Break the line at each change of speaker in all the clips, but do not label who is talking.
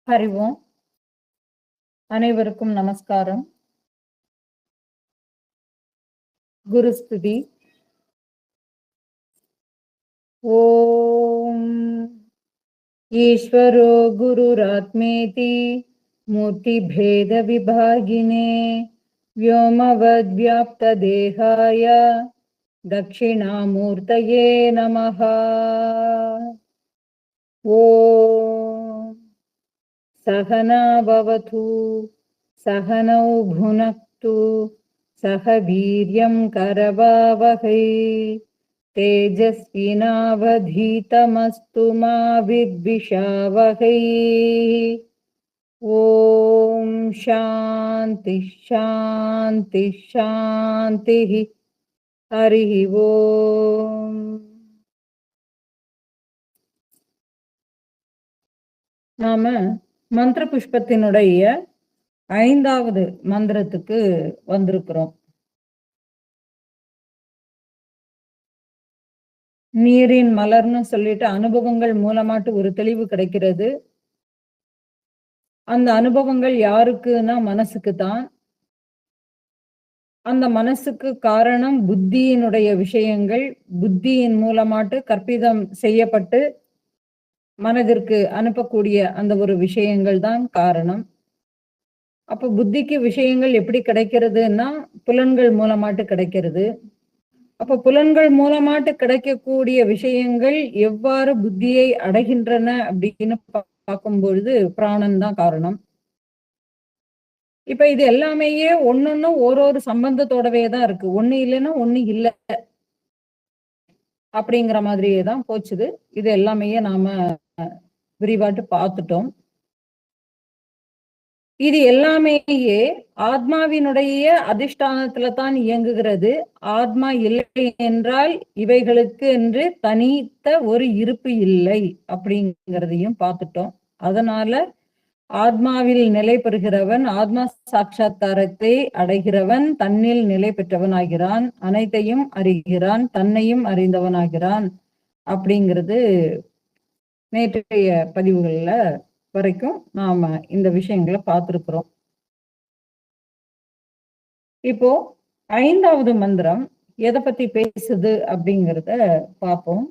ஹரி ஓம். அனைவருக்கும் நமஸ்காரம். குருஸ்துதி. ஓம் ஈஸ்வரோ குருராத்மேதி மூர்த்தி பேத விபாகினே व्योमवद् व्याप्त देहाय दक्षिणामूर्तये नमः. ओम सहना भवतु सहनौ भुनक्तु सह वीर्यं करवावहै तेजस्विनावधीतमस्तु मा विद्विषावहै. ओम शांति शांति शांति. हरि ओम. நாம மந்திர புஷ்பத்தினுடைய 5வது மந்திரத்துக்கு வந்திருக்கிறோம். நீரின் மலர்னு சொல்லிட்டு அனுபவங்கள் மூலமாட்டு ஒரு தெளிவு கிடைக்கிறது. அந்த அனுபவங்கள் யாருக்குன்னா மனசுக்கு தான். அந்த மனசுக்கு காரணம் புத்தியினுடைய விஷயங்கள் புத்தியின் மூலமாட்டு கற்பிதம் செய்யப்பட்டு மனதிற்கு அனுப்பக்கூடிய அந்த ஒரு விஷயங்கள் தான் காரணம். அப்ப புத்திக்கு விஷயங்கள் எப்படி கிடைக்கிறதுன்னா புலன்கள் மூலமாட்டு கிடைக்கிறது. அப்ப புலன்கள் மூலமாட்டு கிடைக்கக்கூடிய விஷயங்கள் எவ்வாறு புத்தியை அடைகின்றன அப்படின்னு பார்க்கும்பொழுது பிராணன் தான் காரணம். இப்ப இது எல்லாமே ஒன்னொன்னும் ஒரு சம்பந்தத்தோடவே தான் இருக்கு. ஒண்ணு இல்லைன்னா ஒண்ணு இல்லை அப்படிங்கிற மாதிரியே தான் போச்சுது. இது எல்லாமே நாம விரிவாட்டு பார்த்துட்டோம். இது எல்லாமே ஆத்மாவினுடைய அதிஷ்டானத்துல தான் இயங்குகிறது. ஆத்மா இல்லை என்றால் இவைகளுக்கு என்று தனித்த ஒரு இருப்பு இல்லை அப்படிங்கிறதையும் பார்த்துட்டோம். அதனால ஆத்மாவில் நிலை பெறுகிறவன் ஆத்மா சாட்சா்காரத்தை அடைகிறவன் தன்னில் நிலை பெற்றவன் ஆகிறான், அனைத்தையும் அறிகிறான், தன்னையும் அறிந்தவனாகிறான் அப்படிங்கிறது நேற்றைய பதிவுகள்ல வரைக்கும் நாம இந்த விஷயங்களை பார்த்திருக்கிறோம். இப்போ 5வது மந்திரம் எதை பத்தி பேசுது அப்படிங்கிறத பார்ப்போம்.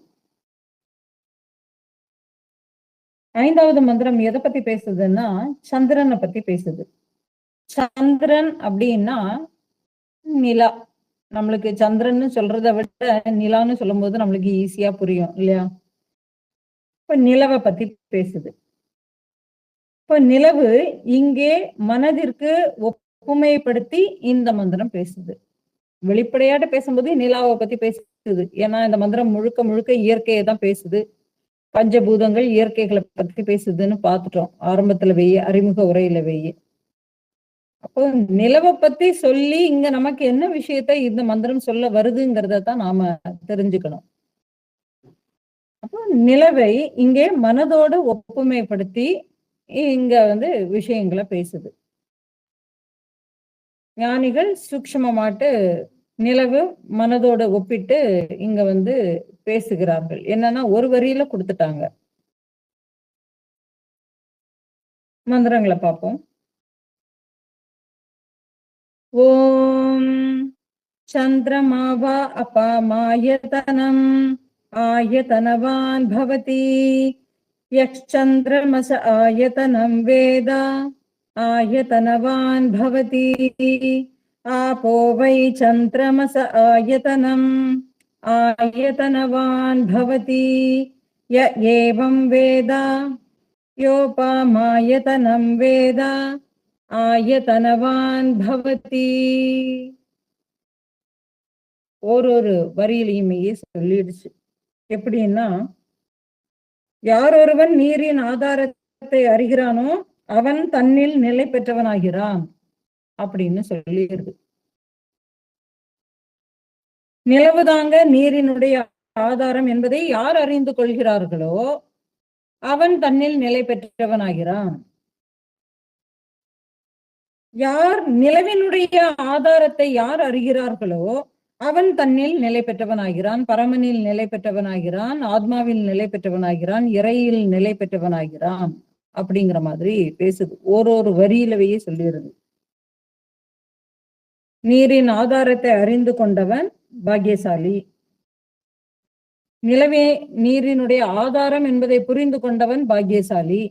5வது மந்திரம் எதை பத்தி பேசுதுன்னா சந்திரனை பத்தி பேசுது. சந்திரன் அப்படின்னா நிலா. நம்மளுக்கு சந்திரன்னு சொல்றதை விட நிலான்னு சொல்லும் போது நம்மளுக்கு ஈஸியா புரியும் இல்லையா? இப்ப நிலவை பத்தி பேசுது. இப்ப நிலவு இங்கே மனதிற்கு ஒப்புமைப்படுத்தி இந்த மந்திரம் பேசுது. வெளிப்படையாட்டு பேசும்போது நிலாவை பத்தி பேசுது. ஏன்னா இந்த மந்திரம் முழுக்க முழுக்க இயற்கையை தான் பேசுது. பஞ்சபூதங்கள் இயற்கைகளை பத்தி பேசுதுன்னு பார்த்துட்டோம் ஆரம்பத்துல அறிமுக உரையில அப்போ நிலவை பத்தி சொல்லி இங்க நமக்கு என்ன விஷயத்த இந்த மந்திரம் சொல்ல வருதுங்கிறத தான் நாம தெரிஞ்சுக்கணும். அப்போ நிலவை இங்கே மனதோடு ஒப்புமைப்படுத்தி இங்க விஷயங்களை பேசுது. ஞானிகள் சூக்ஷ்மமாட்டு நிலவு மனதோட ஒப்பிட்டு இங்க பேசுகிறார்கள். என்னன்னா ஒரு வரியில கொடுத்துட்டாங்க. மந்திரங்களை பார்ப்போம். ஓம் சந்திரமாவா அபாமாயதனம் ஆயதனவான் பவதி யக்ஷந்திரமஸ ஆயதனம் வேத ஆயதனவான் பவதி ஆபோ வை சந்திரமஸ ஆயதனம் ஆயதனவான் பவதி ய ஏவம் வேத யோபாமாயதனம் வேத ஆயதனவான் பவதி. ஒரு வரியிலையுமே சொல்லிடுச்சு. எப்படின்னா யாரொருவன் நீரின் ஆதாரத்தை அறிகிறானோ அவன் தன்னில் நிலை பெற்றவனாகிறான் அப்படின்னு சொல்லிடுது. நிலவுதாங்க நீரினுடைய ஆதாரம் என்பதை யார் அறிந்து கொள்கிறார்களோ அவன் தன்னில் நிலை பெற்றவனாகிறான். யார் நிலவினுடைய ஆதாரத்தை யார் அறிகிறார்களோ அவன் தன்னில் நிலை பெற்றவனாகிறான், பரமனில் நிலை பெற்றவனாகிறான், ஆத்மாவில் நிலை பெற்றவனாகிறான், இறையில் நிலை பெற்றவனாகிறான் அப்படிங்கிற மாதிரி பேசுது. ஒரு வரியிலவே சொல்லிடுது. நீரின் ஆதாரத்தை அறிந்து கொண்டவன் பாக்கியசாலி. நிலவே நீரினுடைய ஆதாரம் என்பதை புரிந்து கொண்டவன் பாக்கியசாலி.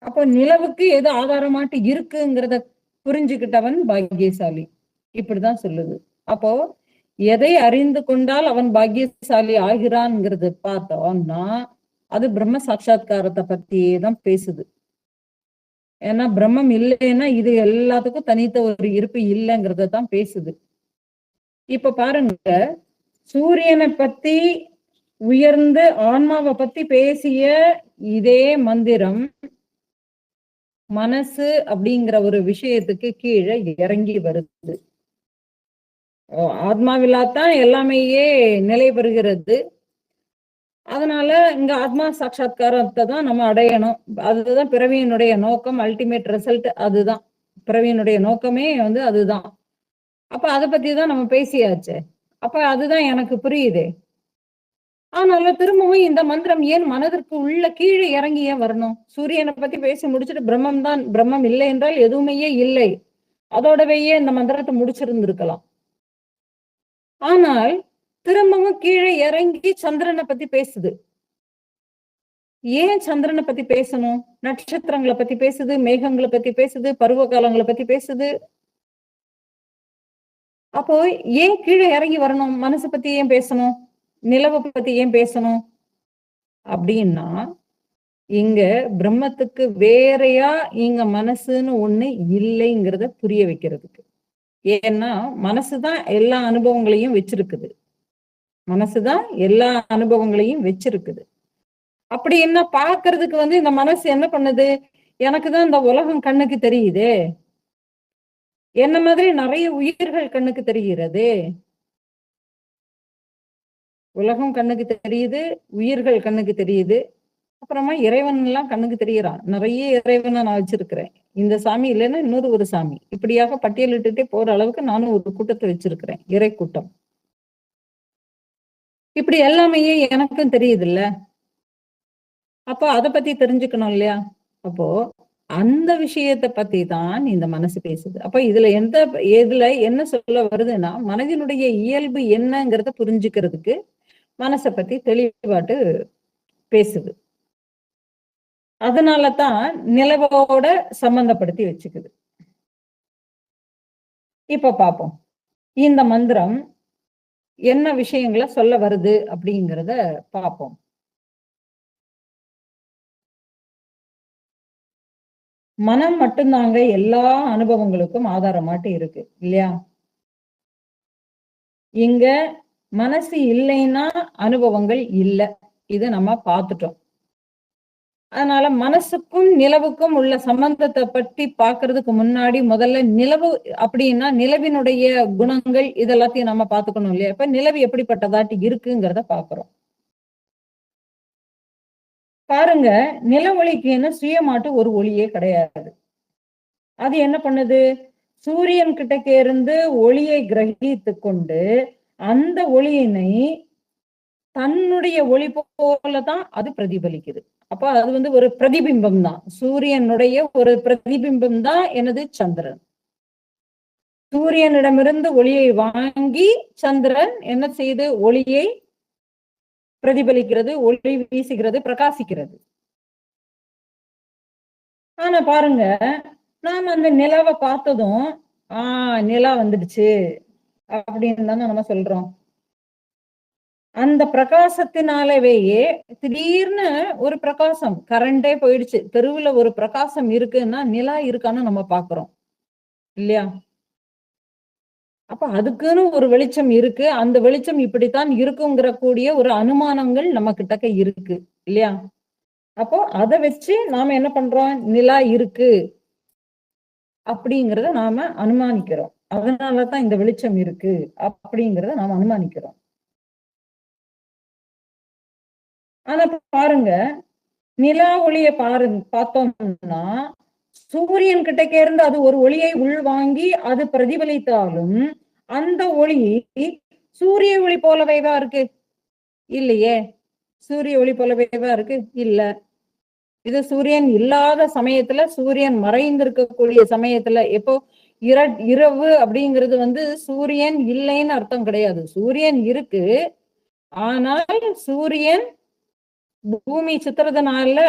அப்போ நிலவுக்கு எது ஆதாரமாட்டு இருக்குங்கிறத புரிஞ்சுக்கிட்டவன் பாக்கியசாலி. இப்படிதான் சொல்லுது. அப்போ எதை அறிந்து கொண்டால் அவன் பாக்கியசாலி ஆகிறான்ங்கிறது பார்த்தோம்னா அது பிரம்ம சாட்சா்காரத்தை பத்தியே தான் பேசுது. ஏன்னா பிரம்மம் இல்லைன்னா இது எல்லாத்துக்கும் தனித்த ஒரு இருப்பு இல்லைங்கிறத தான் பேசுது. இப்ப பாருங்க, சூரியனை பத்தி உயர்ந்து ஆன்மாவை பத்தி பேசிய இதே மந்திரம் மனசு அப்படிங்கிற ஒரு விஷயத்துக்கு கீழே இறங்கி வருது. ஆத்மாவில்லாதான் எல்லாமேயே நிலை பெறுகிறது. அதனால இங்க ஆத்மா சாட்சா்காரத்தை தான் நம்ம அடையணும். அதுதான் பிறவியினுடைய நோக்கம், அல்டிமேட் ரிசல்ட் அதுதான். பிறவியினுடைய நோக்கமே அதுதான். அப்ப அதை பத்தி தான் நம்ம பேசியாச்சு. அப்ப அதுதான் எனக்கு புரியுது. ஆனாலும் திரும்பவும் இந்த மந்திரம் ஏன் மனதிற்கு உள்ள கீழே இறங்கி ஏன் வரணும்? சூரியனை பத்தி பேசி முடிச்சுட்டு பிரம்மம் தான், பிரம்மம் இல்லை என்றால் எதுவுமே இல்லை, அதோடவேயே இந்த மந்திரத்தை முடிச்சிருந்திருக்கலாம். ஆனால் திரும்பவும் கீழே இறங்கி சந்திரனை பத்தி பேசுது. ஏன் சந்திரனை பத்தி பேசணும்? நட்சத்திரங்களை பத்தி பேசுது, மேகங்களை பத்தி பேசுது, பருவ காலங்களை பத்தி பேசுது. அப்போ ஏன் கீழே இறங்கி வரணும்? மனசை பத்தி ஏன் பேசணும்? நிலவை பத்தி ஏன் பேசணும்? அப்படின்னா இங்க பிரம்மத்துக்கு வேறையா இங்க மனசுன்னு ஒண்ணு இல்லைங்கிறத புரிய வைக்கிறதுக்கு. ஏன்னா மனசுதான் எல்லா அனுபவங்களையும் வச்சிருக்குது. மனசுதான் எல்லா அனுபவங்களையும் வச்சிருக்குது. அப்படி என்ன பாக்குறதுக்கு இந்த மனசு என்ன பண்ணுது? எனக்குதான் இந்த உலகம் கண்ணுக்கு தெரியுது, என்ன மாதிரி நிறைய உயிர்கள் கண்ணுக்கு தெரிகிறது. உலகம் கண்ணுக்கு தெரியுது, உயிர்கள் கண்ணுக்கு தெரியுது, அப்புறமா இறைவன் எல்லாம் கண்ணுக்கு தெரியறான். நிறைய இறைவனை நான் வச்சிருக்கிறேன். இந்த சாமி இல்லைன்னா இன்னொரு ஒரு சாமி, இப்படியாக பட்டியலிட்டுட்டே போற அளவுக்கு நானும் ஒரு கூட்டத்தை வச்சிருக்கிறேன், இறை கூட்டம். இப்படி எல்லாமே எனக்கும் தெரியுது இல்ல? அப்போ அதை பத்தி தெரிஞ்சுக்கணும் இல்லையா? அப்போ அந்த விஷயத்தை பத்தி தான் இந்த மனசு பேசுது. அப்ப இதுல என்ன சொல்ல வருதுன்னா, மனதினுடைய இயல்பு என்னங்கிறத புரிஞ்சுக்கிறதுக்கு மனசை பத்தி தெளிவாட்டு பேசுது. அதனாலதான் நிலவோட சம்பந்தப்படுத்தி வச்சுக்குது. இப்ப பாப்போம் இந்த மந்திரம் என்ன விஷயங்களை சொல்ல வருது அப்படிங்கிறத பார்ப்போம். மனம் மட்டும்தாங்க எல்லா அனுபவங்களுக்கும் ஆதாரமாட்டு இருக்கு இல்லையா? இங்க மனசு இல்லைன்னா அனுபவங்கள் இல்லை, இதை நம்ம பார்த்துட்டோம். அதனால மனசுக்கும் நிலவுக்கும் உள்ள சம்பந்தத்தை பற்றி பார்க்கறதுக்கு முன்னாடி முதல்ல நிலவு அப்படின்னா நிலவினுடைய குணங்கள் இதெல்லாத்தையும் நம்ம பார்த்துக்கணும் இல்லையா? இப்ப நிலவு எப்படிப்பட்டதாட்டி இருக்குங்கிறத பாக்குறோம். பாருங்க, நில ஒளிக்குன்னு சுயமாட்டு ஒரு ஒளியே கிடையாது. அது என்ன பண்ணுது? சூரியன் கிட்டக்க இருந்து ஒளியை கிரகித்து கொண்டு அந்த ஒளியினை தன்னுடைய ஒளி போலதான் அது பிரதிபலிக்குது. அப்ப அது ஒரு பிரதிபிம்பம் தான். சூரியனுடைய ஒரு பிரதிபிம்பம் தான் எனது சந்திரன். சூரியனிடமிருந்து ஒளியை வாங்கி சந்திரன் என்ன செய்து ஒளியை பிரதிபலிக்கிறது, ஒளி வீசுகிறது, பிரகாசிக்கிறது. ஆனா பாருங்க, நாம அந்த நிலாவை பார்த்ததும் நிலா வந்துடுச்சு அப்படின்னு தானே நம்ம சொல்றோம். அந்த பிரகாசத்தினாலவேயே திடீர்னு ஒரு பிரகாசம், கரண்டே போயிடுச்சு, தெருவுல ஒரு பிரகாசம் இருக்குன்னா நிலா இருக்கான்னு நம்ம பாக்குறோம் இல்லையா? அப்ப அதுக்குன்னு ஒரு வெளிச்சம் இருக்கு, அந்த வெளிச்சம் இப்படித்தான் இருக்குங்கிற கூடிய ஒரு அனுமானங்கள் நம்ம கிட்டக்க இருக்கு இல்லையா? அப்போ அதை வச்சு நாம என்ன பண்றோம்? நிலா இருக்கு அப்படிங்கிறத நாம அனுமானிக்கிறோம். அதனாலதான் இந்த வெளிச்சம் இருக்கு அப்படிங்கிறத நாம அனுமானிக்கிறோம். ஆனா பாருங்க, நிலா ஒளிய பார்த்தோம்னா சூரியன் கிட்டக்க இருந்து அது ஒரு ஒளியை உள்வாங்கி அது பிரதிபலித்தாலும் அந்த ஒளி சூரிய ஒளி போலவேவா இருக்கு? இல்லையே. சூரிய ஒளி போலவேவா இருக்கு? இல்ல. இது சூரியன் இல்லாத சமயத்துல, சூரியன் மறைந்திருக்கக்கூடிய சமயத்துல, எப்போ இரவு அப்படிங்கிறது சூரியன் இல்லைன்னு அர்த்தம் கிடையாது. சூரியன் இருக்கு. ஆனால் சூரியன் பூமி சுத்துறதுனால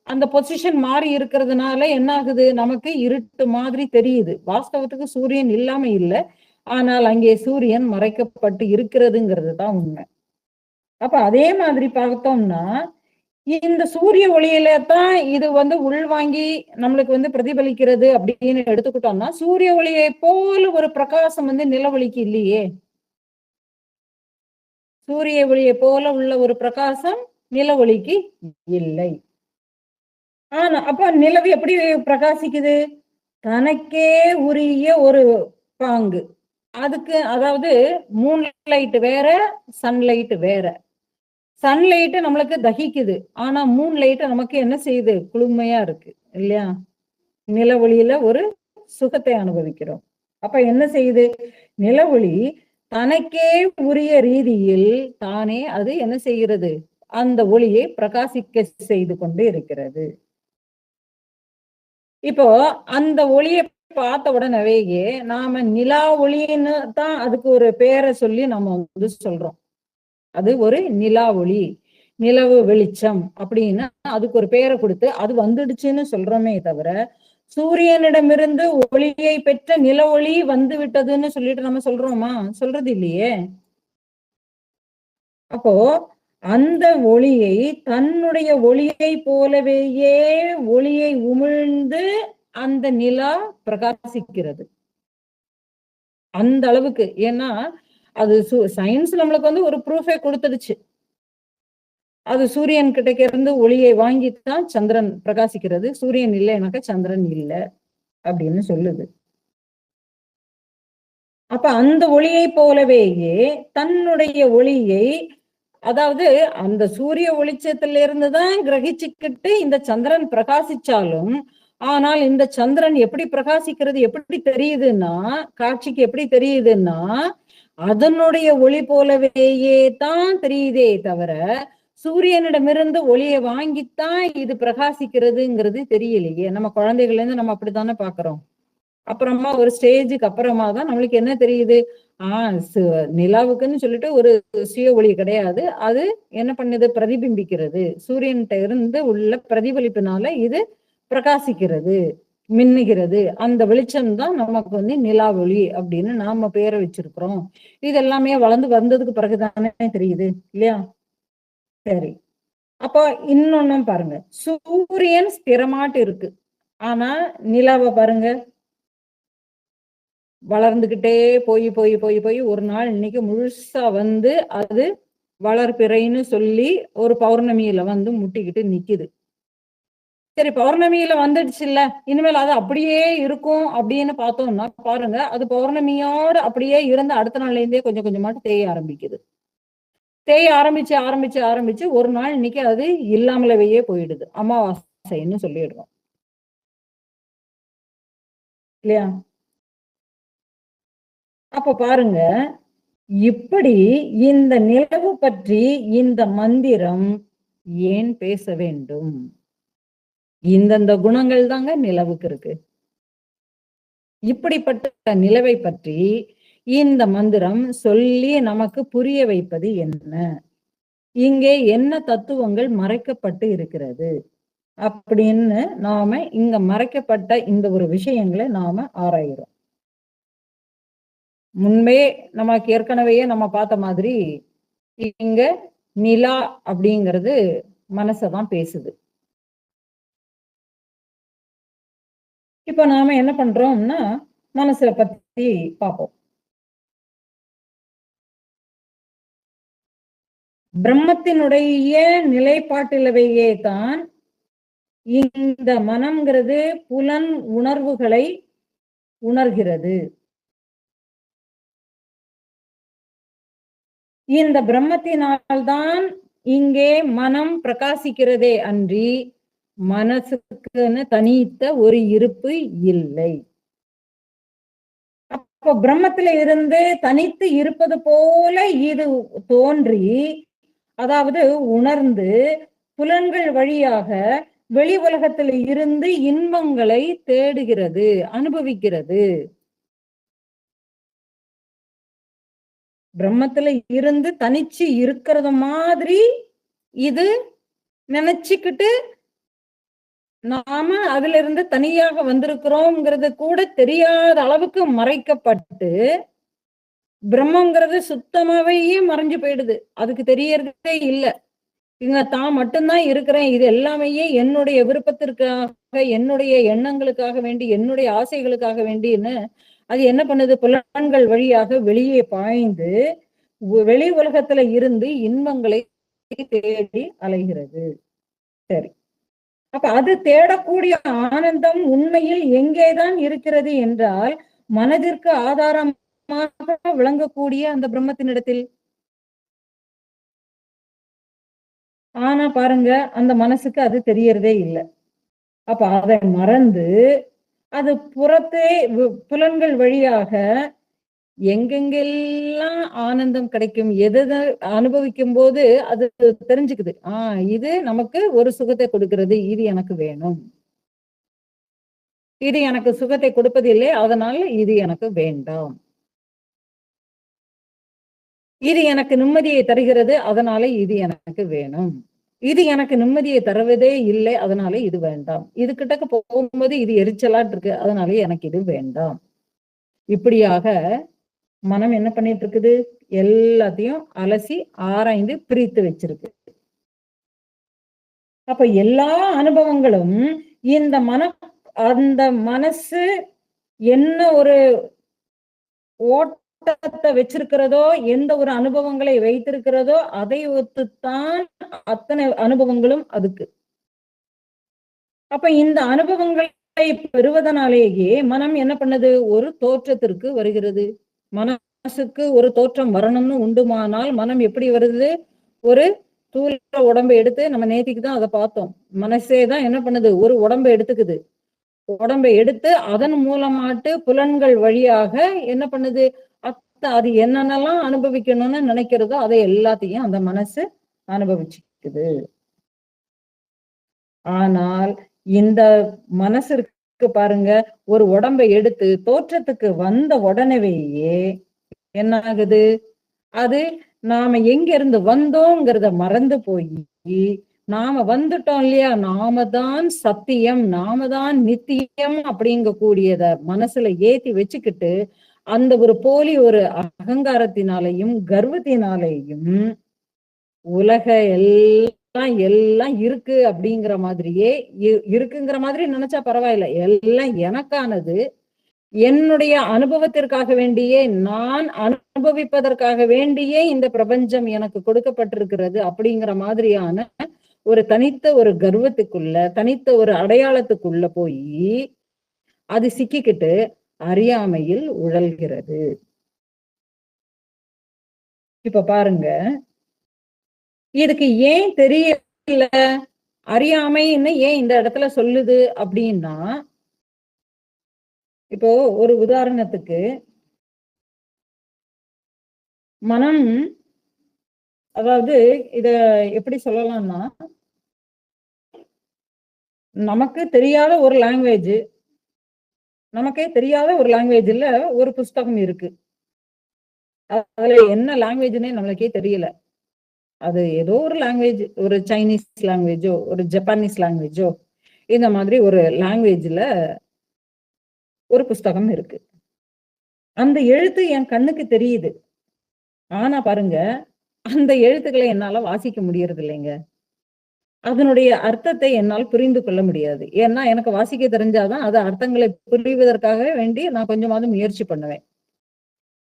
அந்த பொசிஷன் மாறி இருக்கிறதுனால என்ன ஆகுது, நமக்கு இருட்டு மாதிரி தெரியுது. வாஸ்தவத்துக்கு சூரியன் இல்லாம இல்லை, ஆனால் அங்கே சூரியன் மறைக்கப்பட்டு இருக்கிறதுங்கிறது தான் உண்மை. அப்ப அதே மாதிரி பார்த்தோம்னா, இந்த சூரிய ஒளியில தான் இது உள்வாங்கி நம்மளுக்கு பிரதிபலிக்கிறது அப்படின்னு எடுத்துக்கிட்டோம்னா, சூரிய ஒளியை போல ஒரு பிரகாசம் நிலவொளிக்கு இல்லையே. சூரிய ஒளியை போல உள்ள ஒரு பிரகாசம் நிலவொளிக்கு இல்லை. ஆனா அப்ப நிலவு எப்படி பிரகாசிக்குது? தனக்கே உரிய ஒரு பாங்கு. அதுக்கு அதாவது மூன்லைட் வேற, சன்லைட் வேற. சன்லைட் நம்மளுக்கு தகிக்குது, ஆனா மூன்லைட் நமக்கு என்ன செய்யுது? குளுமையா இருக்கு இல்லையா? நிலவொளியில ஒரு சுகத்தை அனுபவிக்கிறோம். அப்ப என்ன செய்யுது? நிலவொளி தனக்கே உரிய ரீதியில் தானே அது என்ன செய்கிறது? அந்த ஒளியை பிரகாசிக்க செய்து கொண்டு இருக்கிறது. இப்போ அந்த ஒளியை பார்த்த உடனேயே நாம நிலா ஒளின்னு தான் அதுக்கு ஒரு பேரை சொல்லி நம்ம சொல்றோம். அது ஒரு நிலா ஒளி, நிலவு வெளிச்சம் அப்படின்னு அதுக்கு ஒரு பேரை கொடுத்து அது வந்துடுச்சுன்னு சொல்றோமே தவிர, சூரியனிடமிருந்து ஒளியை பெற்ற நில ஒளி வந்து விட்டதுன்னு சொல்லிட்டு நம்ம சொல்றோமா? சொல்றது இல்லையே. அப்போ அந்த ஒளியை தன்னுடைய ஒளியை போலவேயே ஒளியை உமிழ்ந்து அந்த நிலா பிரகாசிக்கிறது. அந்த அளவுக்கு. ஏன்னா அது சயின்ஸ் நம்மளுக்கு ஒரு ப்ரூஃபே கொடுத்துடுச்சு. அது சூரியன் கிட்ட இருந்து ஒளியை வாங்கித்தான் சந்திரன் பிரகாசிக்கிறது. சூரியன் இல்லைனாக்க சந்திரன் இல்லை அப்படின்னு சொல்லுது. அப்ப அந்த ஒளியை போலவேயே தன்னுடைய ஒளியை, அதாவது அந்த சூரிய வெளிச்சத்தில இருந்துதான் கிரகிச்சுக்கிட்டு இந்த சந்திரன் பிரகாசிச்சாலும், ஆனால் இந்த சந்திரன் எப்படி பிரகாசிக்கிறது எப்படி தெரியுதுன்னா, காட்சிக்கு எப்படி தெரியுதுன்னா, அதனுடைய ஒளி போலவேயே தான் தெரியுதே தவிர, சூரியனிடமிருந்து ஒளியை வாங்கித்தான் இது பிரகாசிக்கிறதுங்கிறது தெரியலையே. நம்ம குழந்தைகள்ல இருந்து நம்ம அப்படித்தானே பாக்குறோம். அப்புறமா ஒரு ஸ்டேஜுக்கு அப்புறமா தான் நம்மளுக்கு என்ன தெரியுது? நிலாவுக்குன்னு சொல்லிட்டு ஒரு சுய ஒளி கிடையாது. அது என்ன பண்ணுது? பிரதிபிம்பிக்கிறது. சூரியன்கிட்ட இருந்து உள்ள பிரதிபலிப்பினால இது பிரகாசிக்கிறது, மின்னுகிறது. அந்த வெளிச்சம் தான் நமக்கு நிலா ஒளி அப்படின்னு நாம பேரை வச்சிருக்கிறோம். இது எல்லாமே வளர்ந்து வந்ததுக்கு பிறகுதானே தெரியுது இல்லையா? சரி. அப்போ இன்னொன்னும் பாருங்க, சூரியன் ஸ்திரமாட்டு இருக்கு. ஆனா நிலாவை பாருங்க, வளர்ந்துகிட்டே போய் போய் போய் போய் ஒரு நாள் இன்னைக்கு முழுசா அது வளர்பிறைன்னு சொல்லி ஒரு பௌர்ணமியில முட்டிக்கிட்டு நிக்குது. சரி, பௌர்ணமியில வந்துடுச்சு இல்ல, இனிமேல் அது அப்படியே இருக்கும் அப்படின்னு பார்த்தோம்னா பாருங்க, அது பௌர்ணமியோட அப்படியே இருந்து அடுத்த நாள்ல இருந்தே கொஞ்சம் கொஞ்சமாட்டு தேய ஆரம்பிக்குது. தேய ஆரம்பிச்சு ஆரம்பிச்சு ஆரம்பிச்சு ஒரு நாள் இன்னைக்கு அது இல்லாமலவே போயிடுது. அமாவாசைன்னு சொல்லிடுறோம் இல்லையா? அப்ப பாருங்க, இப்படி இந்த நிலவு பற்றி இந்த மந்திரம் ஏன் பேச வேண்டும்? இந்தந்த குணங்கள் தாங்க நிலவுக்கு இருக்கு. இப்படிப்பட்ட நிலவை பற்றி இந்த மந்திரம் சொல்லி நமக்கு புரிய வைப்பது என்ன? இங்கே என்ன தத்துவங்கள் மறைக்கப்பட்டு இருக்கிறது அப்படின்னு நாம இங்க மறைக்கப்பட்ட இந்த ஒரு விஷயங்களை நாம ஆராயிறோம். முன்பே நமக்கு ஏற்கனவே நம்ம பார்த்த மாதிரி இங்க நிலா அப்படிங்கிறது மனசதான் பேசுது. இப்ப நாம என்ன பண்றோம்னா மனசுல பத்தி பார்ப்போம். பிரம்மத்தினுடைய நிலைப்பாட்டிலவையே தான் இந்த மனம்ங்கிறது புலன் உணர்வுகளை உணர்கிறது. இந்த பிரம்மத்தினால்தான் இங்கே மனம் பிரகாசிக்கிறதே அன்றி மனசுக்குன்னு தனித்த ஒரு இருப்பு இல்லை. அப்போ பிரம்மத்தில இருந்து தனித்து இருப்பது போல இது தோன்றி, அதாவது உணர்ந்து புலன்கள் வழியாக வெளி உலகத்துல இருந்து இன்பங்களை தேடுகிறது, அனுபவிக்கிறது. பிரம்மத்துல இருந்து தனிச்சு இருக்கிறது மாதிரி இது நினைச்சுக்கிட்டு நாம அதுல இருந்து தனியாக வந்திருக்கிறோம்ங்கிறது கூட தெரியாத அளவுக்கு மறைக்கப்பட்டு பிரம்மங்கிறது சுத்தமாவே மறைஞ்சு போயிடுது. அதுக்கு தெரியறதே இல்லை. இங்க தான் மட்டும்தான் இருக்கிறேன், இது எல்லாமே என்னுடைய விருப்பத்திற்காக, என்னுடைய எண்ணங்களுக்காக வேண்டி, என்னுடைய ஆசைகளுக்காக வேண்டின்னு அது என்ன பண்ணுது? புலன்கள் வழியாக வெளியே பாய்ந்து வெளி உலகத்துல இருந்து இன்பங்களை தேடி அலைகிறது. சரி, அப்ப அது தேடக்கூடிய ஆனந்தம் உண்மையில் எங்கேதான் இருக்கிறது என்றால் மனதிற்கு ஆதாரமாக விளங்கக்கூடிய அந்த பிரம்மத்தினிடத்தில். ஆனா பாருங்க, அந்த மனசுக்கு அது தெரியறதே இல்லை. அப்ப அதை மறந்து அது புறத்தே புலன்கள் வழியாக எங்கெங்கெல்லாம் ஆனந்தம் கிடைக்கும், எதை அனுபவிக்கும் போது அது தெரிஞ்சுக்குது. இது நமக்கு ஒரு சுகத்தை கொடுக்கிறது, இது எனக்கு வேணும். இது எனக்கு சுகத்தை கொடுப்பதில்லை, அதனால இது எனக்கு வேண்டாம். இது எனக்கு நிம்மதியை தருகிறது, அதனால இது எனக்கு வேணும். இது எனக்கு நிம்மதியை தருவதே இல்லை, அதனால இது வேண்டாம். இது கிட்டக்க போகும்போது இது எரிச்சலாட்டு இருக்கு, அதனால எனக்கு இது வேண்டாம். இப்படியாக மனம் என்ன பண்ணிட்டு இருக்குது? எல்லாத்தையும் அலசி ஆராய்ந்து பிரித்து வச்சிருக்கு. அப்ப எல்லா அனுபவங்களும் இந்த அந்த மனசு என்ன ஒரு ஓட்டத்தை வச்சிருக்கிறதோ, எந்த ஒரு அனுபவங்களை வைத்திருக்கிறதோ அதை ஒத்துத்தான் அத்தனை அனுபவங்களும் அதுக்கு. அப்ப இந்த அனுபவங்களை பெறுவதனாலேயே மனம் என்ன பண்ணுது? ஒரு தோற்றத்திற்கு வருகிறது. மனசுக்கு ஒரு தோற்றம் வரணும்னு உண்டுமானால் மனம் எப்படி வருது? ஒரு தூள உடம்பை எடுத்து, நம்ம நேத்திக்கு தான் அதை பார்த்தோம், மனசே தான் என்ன பண்ணுது? ஒரு உடம்பை எடுத்துக்குது. உடம்பை எடுத்து அதன் மூலமாட்டு புலன்கள் வழியாக என்ன பண்ணுது? அது என்னென்னலாம் அனுபவிக்கணும்னு நினைக்கிறதோ அதை எல்லாத்தையும் அந்த மனசு அனுபவிச்சுக்குது. ஆனால் இந்த மனசு இருக்கு பாருங்க, ஒரு உடம்பை எடுத்து தோற்றத்துக்கு வந்த உடனேயே என்ன ஆகுது? அது நாம எங்க இருந்து வந்தோங்கிறத மறந்து போய் நாம வந்துட்டோம் இல்லையா, நாம தான் சத்தியம், நாம தான் நித்தியம் அப்படிங்க கூடியத மனசுல ஏத்தி வச்சுக்கிட்டு அந்த ஒரு போலி ஒரு அகங்காரத்தினாலையும் கர்வத்தினாலேயும் உலக எல்லாம் இருக்கு அப்படிங்கிற மாதிரியே இருக்குங்கிற மாதிரி நினைச்சா பரவாயில்ல, எல்லாம் எனக்கானது, என்னுடைய அனுபவத்திற்காக வேண்டியே, நான் அனுபவிப்பதற்காக வேண்டியே இந்த பிரபஞ்சம் எனக்கு கொடுக்கப்பட்டிருக்கிறது அப்படிங்கிற மாதிரியான ஒரு தனித்த ஒரு கர்வத்துக்குள்ள, தனித்த ஒரு அடையாளத்துக்குள்ள போய் அது சிக்கிக்கிட்டு அறியாமையில் உழல்கிறது. இப்ப பாருங்க, இதுக்கு ஏன் தெரியல, அறியாமைன்னு ஏன் இந்த இடத்துல சொல்லுது அப்படின்னா, இப்போ ஒரு உதாரணத்துக்கு மனம், அதாவது இத எப்படி சொல்லலாம்னா, நமக்கு தெரியாத ஒரு லாங்குவேஜ், நமக்கே தெரியாத ஒரு லாங்குவேஜ்ல ஒரு புஸ்தகம் இருக்கு. அதுல என்ன லாங்குவேஜ்னே நம்மளுக்கே தெரியல. அது ஏதோ ஒரு லாங்குவேஜ், ஒரு சைனீஸ் லாங்குவேஜோ ஒரு ஜப்பானீஸ் லாங்குவேஜோ இந்த மாதிரி ஒரு லாங்குவேஜ்ல ஒரு புஸ்தகம் இருக்கு. அந்த எழுத்து என் கண்ணுக்கு தெரியுது. ஆனா பாருங்க, அந்த எழுத்துக்களை என்னால வாசிக்க முடியறது இல்லைங்க. அதனுடைய அர்த்தத்தை என்னால் புரிந்து கொள்ள முடியாது. ஏன்னா எனக்கு வாசிக்க தெரிஞ்சாதான் அது அர்த்தங்களை புரிவதற்காக வேண்டி நான் கொஞ்சமாவது முயற்சி பண்ணுவேன்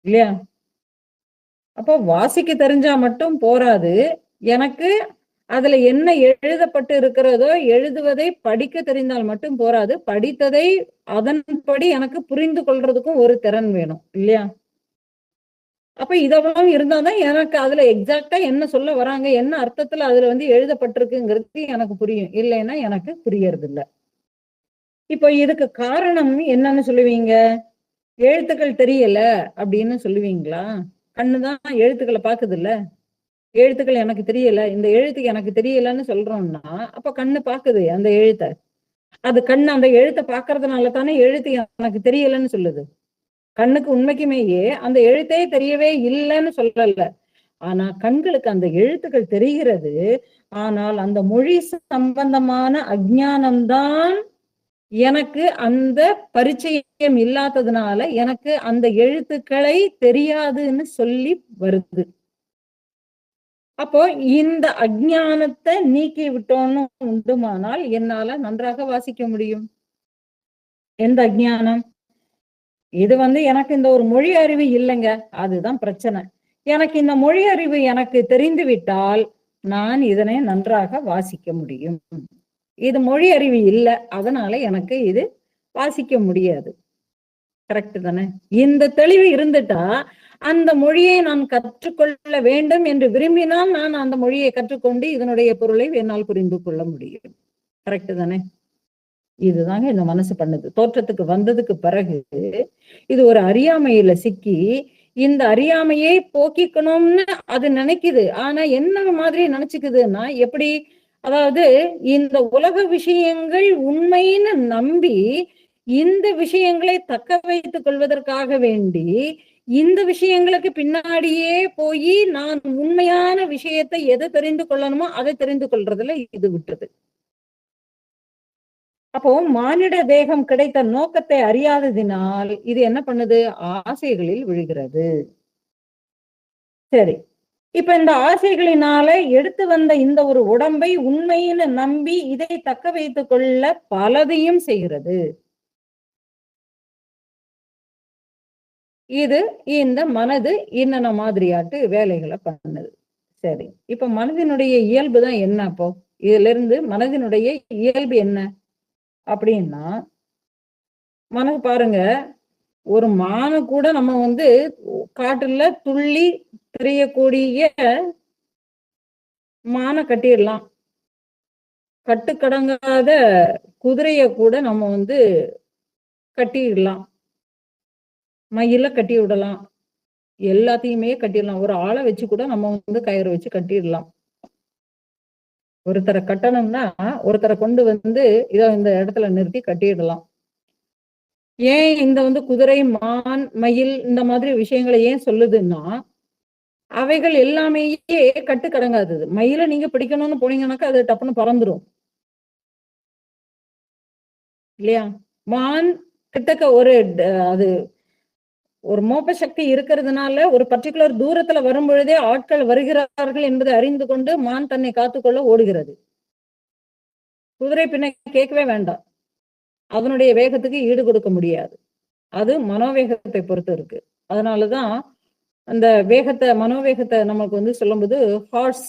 இல்லையா? அப்போ வாசிக்க தெரிஞ்சா மட்டும் போராது, எனக்கு அதுல என்ன எழுதப்பட்டு இருக்கிறதோ எழுதுவதை படிக்க தெரிந்தால் மட்டும் போராது, படித்ததை அதன்படி எனக்கு புரிந்து கொள்றதுக்கும் ஒரு திறன் வேணும் இல்லையா? அப்ப இதெல்லாம் இருந்தாதான் எனக்கு அதுல எக்ஸாக்டா என்ன சொல்ல வராங்க, என்ன அர்த்தத்துல அதுல எழுதப்பட்டிருக்குங்கிறது எனக்கு புரியும். இல்லைன்னா எனக்கு புரியறது இல்ல. இப்போ இதுக்கு காரணம் என்னன்னு சொல்லுவீங்க? எழுத்துக்கள் தெரியல அப்படின்னு சொல்லுவீங்களா? கண்ணுதான் எழுத்துக்களை பாக்குது இல்ல, எழுத்துக்கள் எனக்கு தெரியல, இந்த எழுத்து எனக்கு தெரியலன்னு சொல்றோம்னா, அப்ப கண்ணு பாக்குது அந்த எழுத்தை. அது கண்ணு அந்த எழுத்தை பாக்குறதுனால தானே எழுத்து எனக்கு தெரியலன்னு சொல்லுது. கண்ணுக்கு உண்மைக்குமேயே அந்த எழுத்தே தெரியவே இல்லைன்னு சொல்லல. ஆனா கண்களுக்கு அந்த எழுத்துக்கள் தெரிகிறது. ஆனால் அந்த மொழி சம்பந்தமான அஜ்ஞானம்தான் எனக்கு அந்த பரிச்சயம் இல்லாததுனால எனக்கு அந்த எழுத்துக்களை தெரியாதுன்னு சொல்லி வருது. அப்போ இந்த அஜ்ஞானத்தை நீக்கி விட்டோம்னு உண்டுமானால் என்னால நன்றாக வாசிக்க முடியும். எந்த அஜ்ஞானம்? இது எனக்கு இந்த ஒரு மொழி அறிவு இல்லைங்க, அதுதான் பிரச்சனை. எனக்கு இந்த மொழி அறிவு எனக்கு தெரிந்து விட்டால் நான் இதனை நன்றாக வாசிக்க முடியும். இது மொழி அறிவு இல்லை, அதனால எனக்கு இது வாசிக்க முடியாது. கரெக்ட் தானே? இந்த தெளிவு இருந்துட்டா அந்த மொழியை நான் கற்றுக்கொள்ள வேண்டும் என்று விரும்பினால் நான் அந்த மொழியை கற்றுக்கொண்டு இதனுடைய பொருளை என்னால் புரிந்து கொள்ள முடியும். கரெக்ட் தானே? இதுதாங்க இந்த மனசு பண்ணுது. தோற்றத்துக்கு வந்ததுக்கு பிறகு இது ஒரு அறியாமையில சிக்கி இந்த அறியாமையை போக்கிக்கணும்னு அது நினைக்குது. ஆனா என்ன மாதிரி நினைச்சுக்குதுன்னா, எப்படி, அதாவது இந்த உலக விஷயங்கள் உண்மைன்னு நம்பி இந்த விஷயங்களை தக்க வைத்துக் கொள்வதற்காக வேண்டி இந்த விஷயங்களுக்கு பின்னாடியே போய் நான் உண்மையான விஷயத்தை எதை தெரிந்து கொள்ளணுமோ அதை தெரிந்து கொள்றதுல இது விட்டுறது. அப்போ மானிட தேகம் கிடைத்த நோக்கத்தை அறியாததினால் இது என்ன பண்ணுது? ஆசைகளில் விழுகிறது. சரி, இப்ப இந்த ஆசைகளினால எடுத்து வந்த இந்த ஒரு உடம்பை உண்மைன்னு நம்பி இதை தக்க வைத்துக் கொள்ள பலதையும் செய்கிறது. இது இந்த மனது என்னென்ன மாதிரியாட்டு வேலைகளை பண்ணுது. சரி, இப்ப மனதினுடைய இயல்பு தான் என்ன? அப்போ இதுல இருந்து மனதினுடைய இயல்பு என்ன அப்படின்னா, மனது பாருங்க, ஒரு மானை கூட நம்ம காட்டுல துள்ளி திரியக்கூடிய மானை கட்டிடலாம். கட்டுக்கடங்காத குதிரைய கூட நம்ம கட்டிடலாம். மயில கட்டி விடலாம். எல்லாத்தையுமே கட்டிடலாம். ஒரு ஆளை வச்சு கூட நம்ம கயிறு வச்சு கட்டிடலாம். ஒருத்தரை கட்டணும்னா ஒருத்தரை கொண்டு இதோ இந்த இடத்துல நிறுத்தி கட்டிடலாம். ஏன் இந்த குதிரை, மான், மயில் இந்த மாதிரி விஷயங்களை ஏன் சொல்லுதுன்னா, அவைகள் எல்லாமே கட்டுக்கடங்காதது. மயில நீங்க பிடிக்கணும்னு போனீங்கன்னாக்கா அது டப்புன்னு பறந்துரும் இல்லையா? மான் கிட்டக்க அது ஒரு மோப்ப சக்தி இருக்கிறதுனால ஒரு பர்டிகுலர் தூரத்துல வரும் பொழுதே ஆட்கள் வருகிறார்கள் என்பதை அறிந்து கொண்டு மான் தன்னை காத்துக்கொள்ள ஓடுகிறது. குதிரை பின்ன கேட்கவே வேண்டாம், அதனுடைய வேகத்துக்கு ஈடு கொடுக்க முடியாது. அது மனோவேகத்தை பொறுத்து இருக்கு. அதனாலதான் அந்த வேகத்தை, மனோவேகத்தை நமக்கு சொல்லும்போது ஹார்ஸ்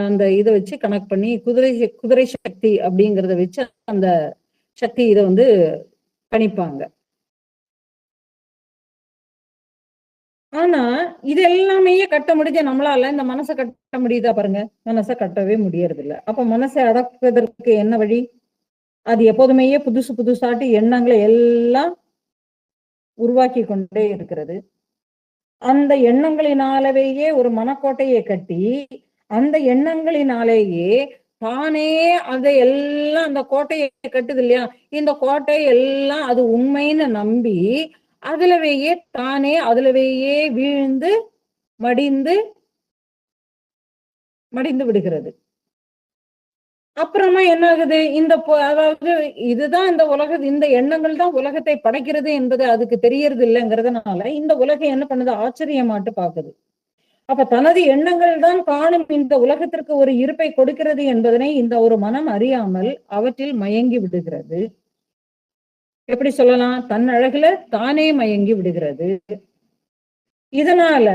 அந்த இதை வச்சு கனெக்ட் பண்ணி குதிரை சக்தி அப்படிங்கிறத வச்சு அந்த சக்தி இதை கணிப்பாங்க. ஆனா இது எல்லாமே கட்ட முடிஞ்ச நம்மளால இந்த மனசை கட்ட முடியுதா? பாருங்க, மனசை கட்டவே முடியறது இல்லை. அப்ப மனசை அடக்குவதற்கு என்ன வழி? அது எப்போதுமே புதுசு புதுசாட்டு எண்ணங்களை எல்லாம் உருவாக்கி கொண்டே இருக்கிறது. அந்த எண்ணங்களினாலேயே ஒரு மனக்கோட்டையை கட்டி அந்த எண்ணங்களினாலேயே தானே அதை எல்லாம் அந்த கோட்டையை கட்டுது இல்லையா? இந்த கோட்டை எல்லாம் அது உண்மைன்னு நம்பி அதுலவேயே தானே அதுலவேயே வீழ்ந்து மடிந்து விடுகிறது. அப்புறமா என்ன ஆகுது? அதாவது இதுதான் இந்த எண்ணங்கள் தான் உலகத்தை படைக்கிறது என்பது அதுக்கு தெரியறது இல்லைங்கிறதுனால இந்த உலகம் என்ன பண்ணுது? ஆச்சரியமாட்டு பாக்குது. அப்ப தனது எண்ணங்கள் தான் காணும் இந்த உலகத்திற்கு ஒரு இருப்பை கொடுக்கிறது என்பதனை இந்த ஒரு மனம் அறியாமல் அவற்றில் மயங்கி விடுகிறது. எப்படி சொல்லலாம்? தன் அழகுல தானே மயங்கி விடுகிறது. இதனால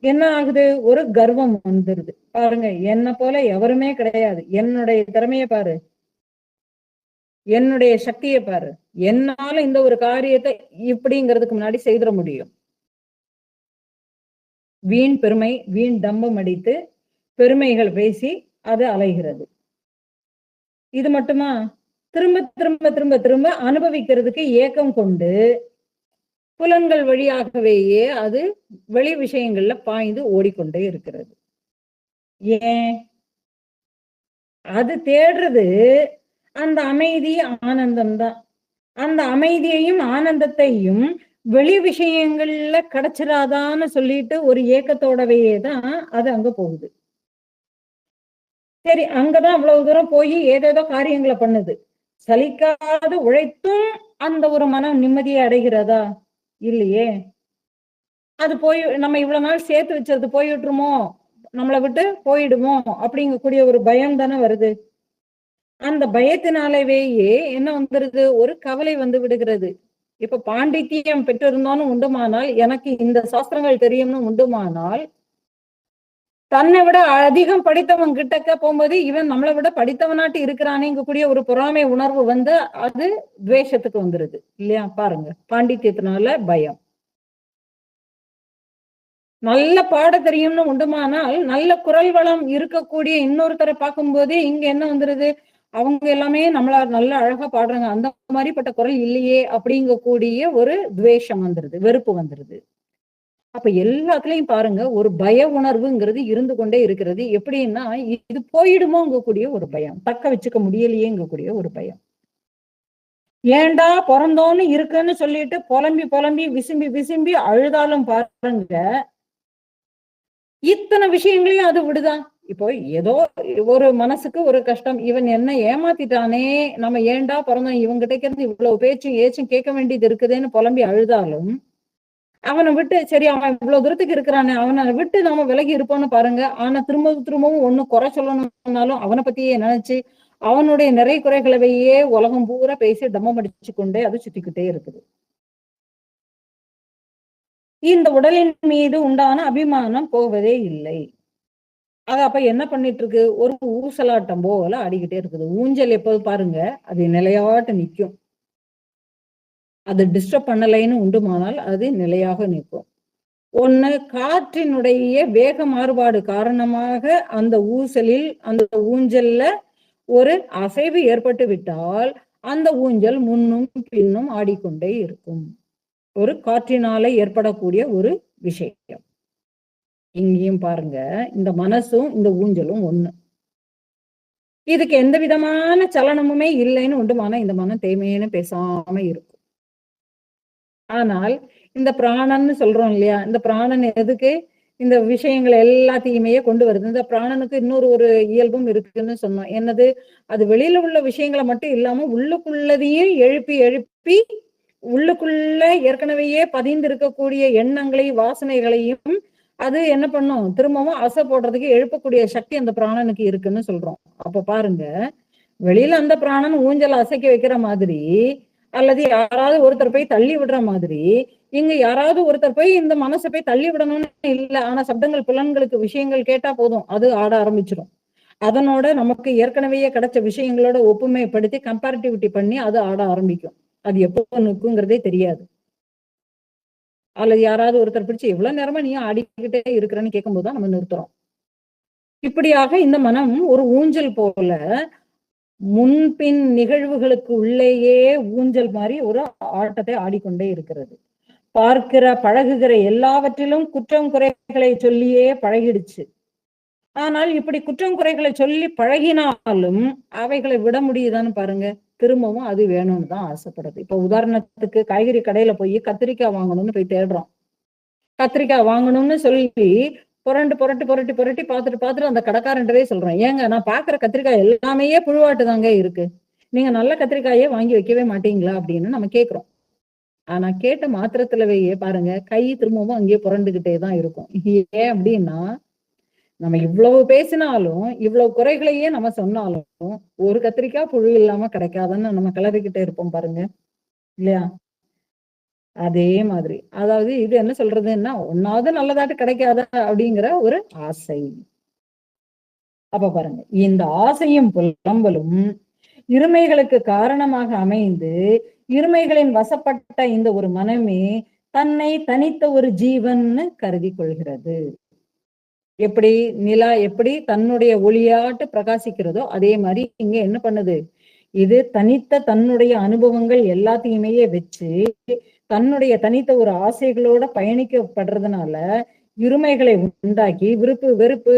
என்ன ஆகுது? ஒரு கர்வம் வந்துருது. பாருங்க, என்ன போல எவருமே கிடையாது, என்னுடைய திறமைய பாரு, என்னுடைய சக்தியை பாரு, என்னால இந்த ஒரு காரியத்தை இப்படிங்கிறதுக்கு முன்னாடி செய்திட முடியும். வீண் பெருமை, வீண் தம்பம் அடித்து பெருமைகள் பேசி அது அலைகிறது. இது மட்டுமா? திரும்ப திரும்ப திரும்ப திரும்ப அனுபவிக்கிறதுக்கு ஏக்கம் கொண்டு புலன்கள் வழியாகவேயே அது வெளி விஷயங்கள்ல பாய்ந்து ஓடிக்கொண்டே இருக்கிறது. ஏன்? அது தேடுறது அந்த அமைதி ஆனந்தம் தான். அந்த அமைதியையும் ஆனந்தத்தையும் வெளி விஷயங்கள்ல கிடைச்சிடாதான்னு சொல்லிட்டு ஒரு ஏக்கத்தோடவே தான் அது அங்க போகுது. சரி, அங்கதான் அவ்வளவு தூரம் போய் ஏதேதோ காரியங்களை பண்ணுது. சலிக்காது உழைத்தும் அந்த ஒரு மனம் நிம்மதியை அடைகிறதா? இல்லையே. அது போய் நம்ம இவ்வளவு நாள் சேர்த்து வச்சது போயிட்டுருமோ, நம்மளை விட்டு போயிடுமோ அப்படிங்கக்கூடிய ஒரு பயம் தானே வருது. அந்த பயத்தினாலேயே என்ன வந்துருது, ஒரு கவலை வந்து விடுகிறது. இப்ப பாண்டித்தியம் பெற்றிருந்தோன்னு உண்டுமானால், எனக்கு இந்த சாஸ்திரங்கள் தெரியும்னு உண்டுமானால், தன்னை விட அதிகம் படித்தவன் கிட்டக்க போகும்போது இவன் நம்மளை விட படித்தவனாட்டு இருக்கிறானேங்கக்கூடிய ஒரு பொறாமை உணர்வு வந்து அது துவேஷத்துக்கு வந்துருது இல்லையா? பாருங்க, பாண்டித்தியத்தினால பயம். நல்ல பாட தெரியும்னு உண்டுமானால், நல்ல குரல் வளம் இருக்கக்கூடிய இன்னொருத்தரை பார்க்கும்போதே இங்க என்ன வந்துருது, அவங்க எல்லாமே நம்மள நல்ல அழகா பாடுறாங்க, அந்த மாதிரிப்பட்ட குரல் இல்லையே அப்படிங்கக்கூடிய ஒரு துவேஷம் வந்துருது, வெறுப்பு வந்துருது. அப்ப எல்லாத்துலயும் பாருங்க, ஒரு பய உணர்வுங்கிறது இருந்து கொண்டே இருக்கிறது. எப்படின்னா, இது போயிடுமோங்கக்கூடிய ஒரு பயம், தக்க வச்சுக்க முடியலையேங்கக்கூடிய ஒரு பயம். ஏண்டா பிறந்தோன்னு இருக்குன்னு சொல்லிட்டு புலம்பி புலம்பி விசும்பி விசும்பி அழுதாலும் பாருங்க, இத்தனை விஷயங்களையும் அது விடுதா? இப்போ ஏதோ ஒரு மனசுக்கு ஒரு கஷ்டம், இவன் என்ன ஏமாத்திட்டானே, நம்ம ஏண்டா பிறந்தோம், இவங்கிட்ட இருந்து இவ்வளவு பேச்சும் ஏச்சும் கேட்க வேண்டியது இருக்குதுன்னு புலம்பி அழுதாலும், அவனை விட்டு சரி அவன் இவ்வளவு தூரத்துக்கு இருக்கிறானே, அவனை விட்டு நாம விலகி இருப்போம்னு பாருங்க. ஆனா திரும்பவும் திரும்பவும் ஒண்ணு குறை சொல்லணும்னாலும் அவனை பத்தியே நினைச்சு அவனுடைய நிறை குறைகளையே உலகம் பூரா பேசி தம்மம் அடிச்சு கொண்டே அது சுத்திக்கிட்டே இருக்குது. இந்த உடலின் மீது உண்டான அபிமானம் போவதே இல்லை. அது அப்ப என்ன பண்ணிட்டு இருக்கு, ஒரு ஊசலாட்டம் போல ஆடிக்கிட்டே இருக்குது. ஊஞ்சல் எப்போது பாருங்க, அது நிலையாட்டு நிற்கும். அது டிஸ்டர்ப் பண்ணலைன்னு உண்டுமானால் அது நிலையாக நிற்கும். ஒண்ணு காற்றினுடைய வேக மாறுபாடு காரணமாக அந்த ஊசலில் அந்த ஊஞ்சல்ல ஒரு அசைவு ஏற்பட்டு விட்டால் அந்த ஊஞ்சல் முன்னும் பின்னும் ஆடிக்கொண்டே இருக்கும். ஒரு காற்றினால ஏற்படக்கூடிய ஒரு விஷயம். இங்கேயும் பாருங்க, இந்த மனசும் இந்த ஊஞ்சலும் ஒண்ணு. இதுக்கு எந்த விதமான சலனமுமே இல்லைன்னு உண்டுமான இந்த மனம் தேய்மைன்னு பேசாம இருக்கும். ஆனால் இந்த பிராணன்னு சொல்றோம் இல்லையா, இந்த பிராணன் எதுக்கு இந்த விஷயங்கள் எல்லாத்தையுமே கொண்டு வருது. இந்த பிராணனுக்கு இன்னொரு ஒரு இயல்பும் இருக்குன்னு சொன்னோம். என்னது, அது வெளியில உள்ள விஷயங்களை மட்டும் இல்லாம உள்ளுக்குள்ளதையும் எழுப்பி எழுப்பி உள்ளுக்குள்ள ஏற்கனவே பதிந்து இருக்கக்கூடிய எண்ணங்களையும் வாசனைகளையும் அது என்ன பண்ணும், திரும்பவும் அசை போடுறதுக்கு எழுப்பக்கூடிய சக்தி அந்த பிராணனுக்கு இருக்குன்னு சொல்றோம். அப்ப பாருங்க, வெளியில அந்த பிராணன் ஊஞ்சல் அசைக்க வைக்கிற மாதிரி, அல்லது யாராவது ஒருத்தர் போய் தள்ளி விடுற மாதிரி, இங்க யாராவது ஒருத்தர் போய் இந்த மனசை போய் தள்ளி விடணும்னு இல்ல. ஆனா சப்தங்கள் புலன்களுக்கு விஷயங்கள் கேட்டா போதும், அது ஆட ஆரம்பிச்சிடும். அதனோட நமக்கு ஏற்கனவே கிடைச்ச விஷயங்களோட ஒப்புமைப்படுத்தி கம்பேரிட்டிவிட்டி பண்ணி அது ஆட ஆரம்பிக்கும். அது எப்போ நிற்குங்கிறதே தெரியாது. அல்லது யாராவது ஒருத்தர் பிடிச்சு எவ்வளவு நேரமா நீ ஆடிக்கிட்டே இருக்கிறன்னு கேட்கும் போதுதான் நம்ம நிறுத்துறோம். இப்படியாக இந்த மனம் ஒரு ஊஞ்சல் போல முன்பின் நிகழ்வுகளுக்கு உள்ளேயே ஊஞ்சல் மாதிரி ஒரு ஆட்டத்தை ஆடிக்கொண்டே இருக்கிறது. பார்க்கிற பழகுகிற எல்லாவற்றிலும் குற்றம் குறைகளை சொல்லியே பழகிடுச்சு. ஆனால் இப்படி குற்றம் குறைகளை சொல்லி பழகினாலும் அவைகளை விட முடியுதான்னு பாருங்க, திரும்பவும் அது வேணும்னு தான் ஆசைப்படுது. இப்ப உதாரணத்துக்கு காய்கறி கடையில போய் கத்திரிக்காய் வாங்கணும்னு போய் தேடுறோம். கத்திரிக்காய் வாங்கணும்னு சொல்லி புரண்டு புரட்டி புரட்டி புரட்டி பார்த்துட்டு அந்த கடைக்காரன்டவே சொல்றேன், ஏங்க நான் பாக்குற கத்திரிக்காய் எல்லாமே புழுவாட்டு தாங்க இருக்கு, நீங்க நல்ல கத்திரிக்காயே வாங்கி வைக்கவே மாட்டீங்களா அப்படின்னு நம்ம கேட்கிறோம். ஆனா கேட்ட மாத்திரத்துலவே பாருங்க, கை திரும்பவும் அங்கேயே புரண்டுகிட்டே தான் இருக்கும். ஏன் அப்படின்னா, நம்ம இவ்வளவு பேசினாலும் இவ்வளவு குறைகளையே நம்ம சொன்னாலும் ஒரு கத்திரிக்காய் புழு இல்லாம கிடைக்காதுன்னு நம்ம கிளறிக்கிட்டே இருப்போம் பாருங்க, இல்லையா? அதே மாதிரி, அதாவது இது என்ன சொல்றதுன்னா, ஒன்னாவது நல்லதாட்டு கிடைக்காதா அப்படிங்கிற ஒரு ஆசை. அப்ப பாருங்க, இந்த ஆசையும் புலம்பலும் இருமைகளுக்கு காரணமாக அமைந்து இருமைகளின் வசப்பட்ட இந்த ஒரு மனமே தன்னை தனித்த ஒரு ஜீவன்னு கருதி கொள்கிறது. எப்படி நிலா எப்படி தன்னுடைய ஒளியாட்டு பிரகாசிக்கிறதோ அதே மாதிரி இங்க என்ன பண்ணுது, இது தனித்த தன்னுடைய அனுபவங்கள் எல்லாத்தையுமே வச்சு தன்னுடைய தனித்த ஒரு ஆசைகளோட பயணிக்கப்படுறதுனால இருமைகளை உண்டாக்கி விருப்பு வெறுப்பு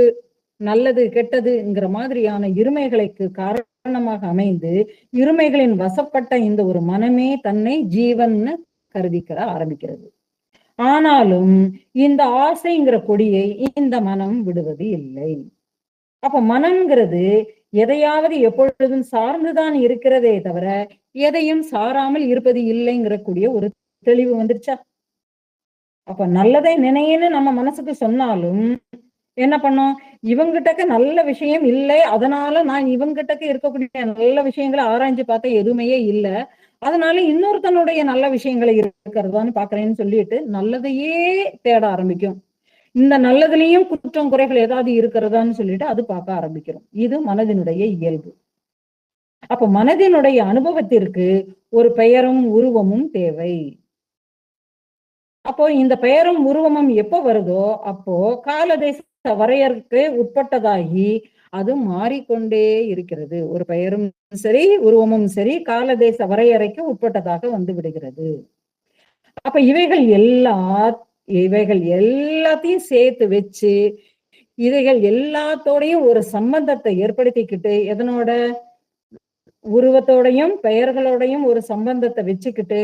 நல்லது கெட்டதுங்கிற மாதிரியான இருமைகளுக்கு காரணமாக அமைந்து இருமைகளின் வசப்பட்ட இந்த ஒரு மனமே தன்னை ஜீவன்னு கருதிக்கிற ஆரம்பிக்கிறது. ஆனாலும் இந்த ஆசைங்கிற கொடியை இந்த மனம் விடுவது இல்லை. அப்ப மனம்ங்கிறது எதையாவது எப்பொழுதும் சார்ந்துதான் இருக்கிறதே தவிர எதையும் சாராமல் இருப்பது இல்லைங்கிற கூடிய ஒரு தெளிவு வந்துருச்சா? அப்ப நல்லதை நினைன்னு நம்ம மனசுக்கு சொன்னாலும் என்ன பண்ணும், இவங்கிட்டக்க நல்ல விஷயம் இல்லை, அதனால நான் இவங்கிட்டக்க இருக்கக்கூடிய நல்ல விஷயங்களை ஆராய்ஞ்சு பார்த்தா எதுவுமே இல்லை, அதனால இன்னொருத்தனுடைய நல்ல விஷயங்களை இருக்கிறதான்னு பாக்குறேன்னு சொல்லிட்டு நல்லதையே தேட ஆரம்பிக்கும். இந்த நல்லதுலயும் குற்றம் குறைகள் ஏதாவது இருக்கிறதான்னு சொல்லிட்டு அது பார்க்க ஆரம்பிக்கிறோம். இது மனதினுடைய இயல்பு. அப்ப மனதினுடைய அனுபவத்திற்கு ஒரு பெயரும் உருவமும் தேவை. அப்போ இந்த பெயரும் உருவமும் எப்போ வருதோ அப்போ காலதேச வரையறுக்கு உட்பட்டதாகி அது மாறிக்கொண்டே இருக்கிறது. ஒரு பெயரும் சரி உருவமும் சரி காலதேச வரையறைக்கு உட்பட்டதாக வந்து விடுகிறது. அப்ப இவைகள் எல்லாத்தையும் சேர்த்து வச்சு இவைகள் எல்லாத்தோடையும் ஒரு சம்பந்தத்தை ஏற்படுத்திக்கிட்டு எதனோட உருவத்தோடையும் பெயர்களோடையும் ஒரு சம்பந்தத்தை வச்சுக்கிட்டு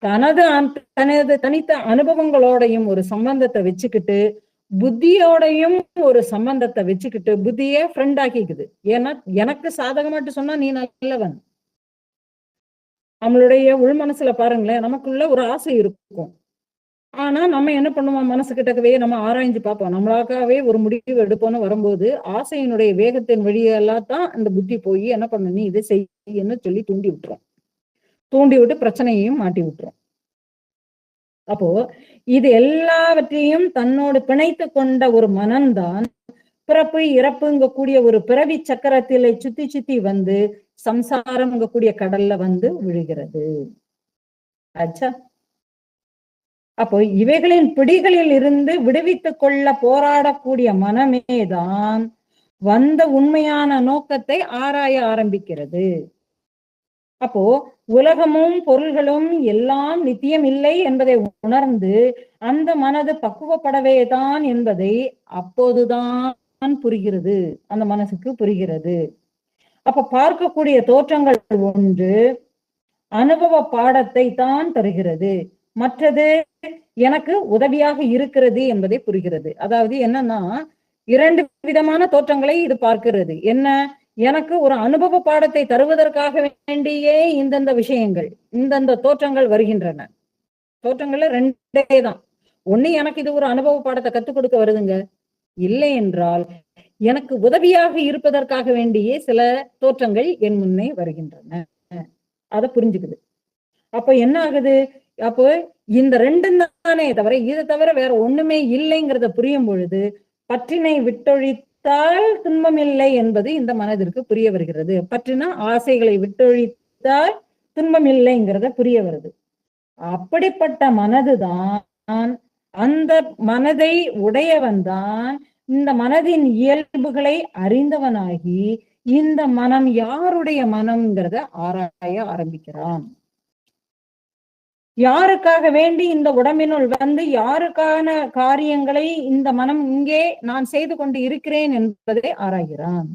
தனது தனித்த அனுபவங்களோடையும் ஒரு சம்பந்தத்தை வச்சுக்கிட்டு புத்தியோடையும் ஒரு சம்பந்தத்தை வச்சுக்கிட்டு புத்தியே ஃப்ரெண்ட் ஆக்கிக்குது. ஏன்னா எனக்கு சாதகமாட்டு சொன்னா நீ நல்லவன். நம்மளுடைய உள் மனசுல பாருங்களேன், நமக்குள்ள ஒரு ஆசை இருக்கும். ஆனா நம்ம என்ன பண்ணுவோம், மனசுக்கிட்டவே நம்ம ஆராய்ஞ்சு பார்ப்போம். நம்மளாகவே ஒரு முடிவு எடுப்போம்னு வரும்போது ஆசையினுடைய வேகத்தின் வழியெல்லாம் தான் அந்த புத்தி போய் என்ன பண்ண, நீ இதை செய்யன்னு சொல்லி தூண்டி விட்டுரும். தூண்டி விட்டு பிரச்சனையையும் மாட்டி விட்டுரும். அப்போ இது எல்லாவற்றையும் தன்னோடு பிணைத்து கொண்ட ஒரு மனம்தான் பிறப்பு இறப்புங்க கூடிய ஒரு பிறவி சக்கரத்திலே சுத்தி சுத்தி வந்து சம்சாரம்ங்க கூடிய கடல்ல வந்து விழுகிறது. ஆச்சா? அப்போ இவைகளின் பிடிகளில் இருந்து விடுவித்துக் கொள்ள போராடக்கூடிய மனமேதான் வந்த உண்மையான நோக்கத்தை ஆராய ஆரம்பிக்கிறது. அப்போ உலகமும் பொருள்களும் எல்லாம் நித்தியம் இல்லை என்பதை உணர்ந்து அந்த மனது பக்குவப்படவேதான் என்பதை அப்போதுதான் புரிகிறது, அந்த மனசுக்கு புரிகிறது. அப்ப பார்க்கக்கூடிய தோற்றங்கள் ஒன்று அனுபவ பாடத்தை தான் தருகிறது, மற்றது எனக்கு உதவியாக இருக்கிறது என்பதை புரிகிறது. அதாவது என்னன்னா, இரண்டு விதமான தோற்றங்களை இது பார்க்கிறது. என்ன, எனக்கு ஒரு அனுபவ பாடத்தை தருவதற்காக வேண்டியே இந்தந்த விஷயங்கள் இந்தந்த தோற்றங்கள் வருகின்றன. தோற்றங்கள்ல ரெண்டே தான். ஒண்ணு, எனக்கு இது ஒரு அனுபவ பாடத்தை கத்துக் கொடுக்க வருதுங்க. இல்லை என்றால் எனக்கு உதவியாக இருப்பதற்காக வேண்டியே சில தோற்றங்கள் என் முன்னே வருகின்றன. அதை புரிஞ்சுக்குது. அப்ப என்ன ஆகுது, அப்போ இந்த ரெண்டும் தானே தவிர இதை தவிர வேற ஒண்ணுமே இல்லைங்கிறத புரியும் பொழுது பற்றினை விட்டொழித்தால் துன்பம் இல்லை என்பது இந்த மனதிற்கு புரிய வருகிறது. பற்றினா ஆசைகளை விட்டொழித்தால் துன்பம் இல்லைங்கிறத புரிய வருது. அப்படிப்பட்ட மனதுதான், அந்த மனதை உடையவன் தான் இந்த மனதின் இயல்புகளை அறிந்தவனாகி இந்த மனம் யாருடைய மனம்ங்கிறத ஆராய ஆரம்பிக்கிறான். யாருக்காக வேண்டி இந்த உடம்பினுள் வந்து யாருக்கான காரியங்களை இந்த மனம் இங்கே நான் செய்து கொண்டு இருக்கிறேன் என்பதை ஆராய்கிறான்.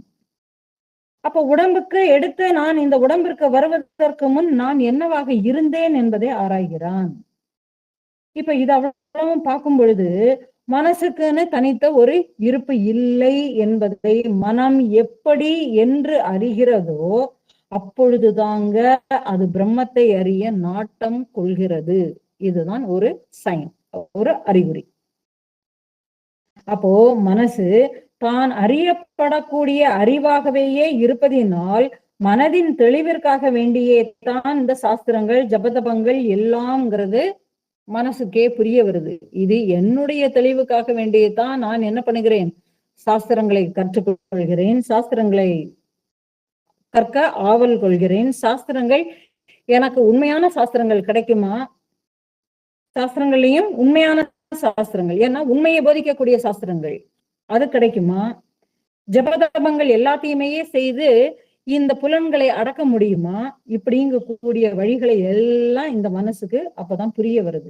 அப்ப உடம்புக்கு எடுத்து நான் இந்த உடம்பிற்கு வருவதற்கு முன் நான் என்னவாக இருந்தேன் என்பதை ஆராய்கிறான். இப்ப இது அவ்வளவும் பார்க்கும் பொழுது மனசுக்குன்னு தனித்த ஒரு இருப்பு இல்லை என்பதை மனம் எப்படி என்று அறிகிறதோ அப்பொழுதுதாங்க அது பிரம்மத்தை அறிய நாட்டம் கொள்கிறது. இதுதான் ஒரு சைன், ஒரு அறிகுறி. அப்போ மனசு தான் அறியப்படக்கூடிய அறிவாகவேயே இருப்பதினால் மனதின் தெளிவிற்காக வேண்டியே தான் இந்த சாஸ்திரங்கள் ஜபதபங்கள் எல்லாம்ங்கிறது மனசுக்கே புரிய வருது. இது என்னுடைய தெளிவுக்காக வேண்டியே தான் நான் என்ன பண்ணுகிறேன், சாஸ்திரங்களை கற்றுக்கொள்கிறேன், சாஸ்திரங்களை கற்க ஆவல் கொள்கிறேன். சாஸ்திரங்கள் எனக்கு உண்மையான சாஸ்திரங்கள் கிடைக்குமா, சாஸ்திரங்களையும் உண்மையான சாஸ்திரங்கள், ஏன்னா உண்மையை போதிக்கக்கூடிய சாஸ்திரங்கள் அது கிடைக்குமா, ஜபதபங்கள் எல்லாத்தையுமே செய்து இந்த புலன்களை அடக்க முடியுமா, இப்படிங்க கூடிய வழிகளை எல்லாம் இந்த மனசுக்கு அப்பதான் புரிய வருது.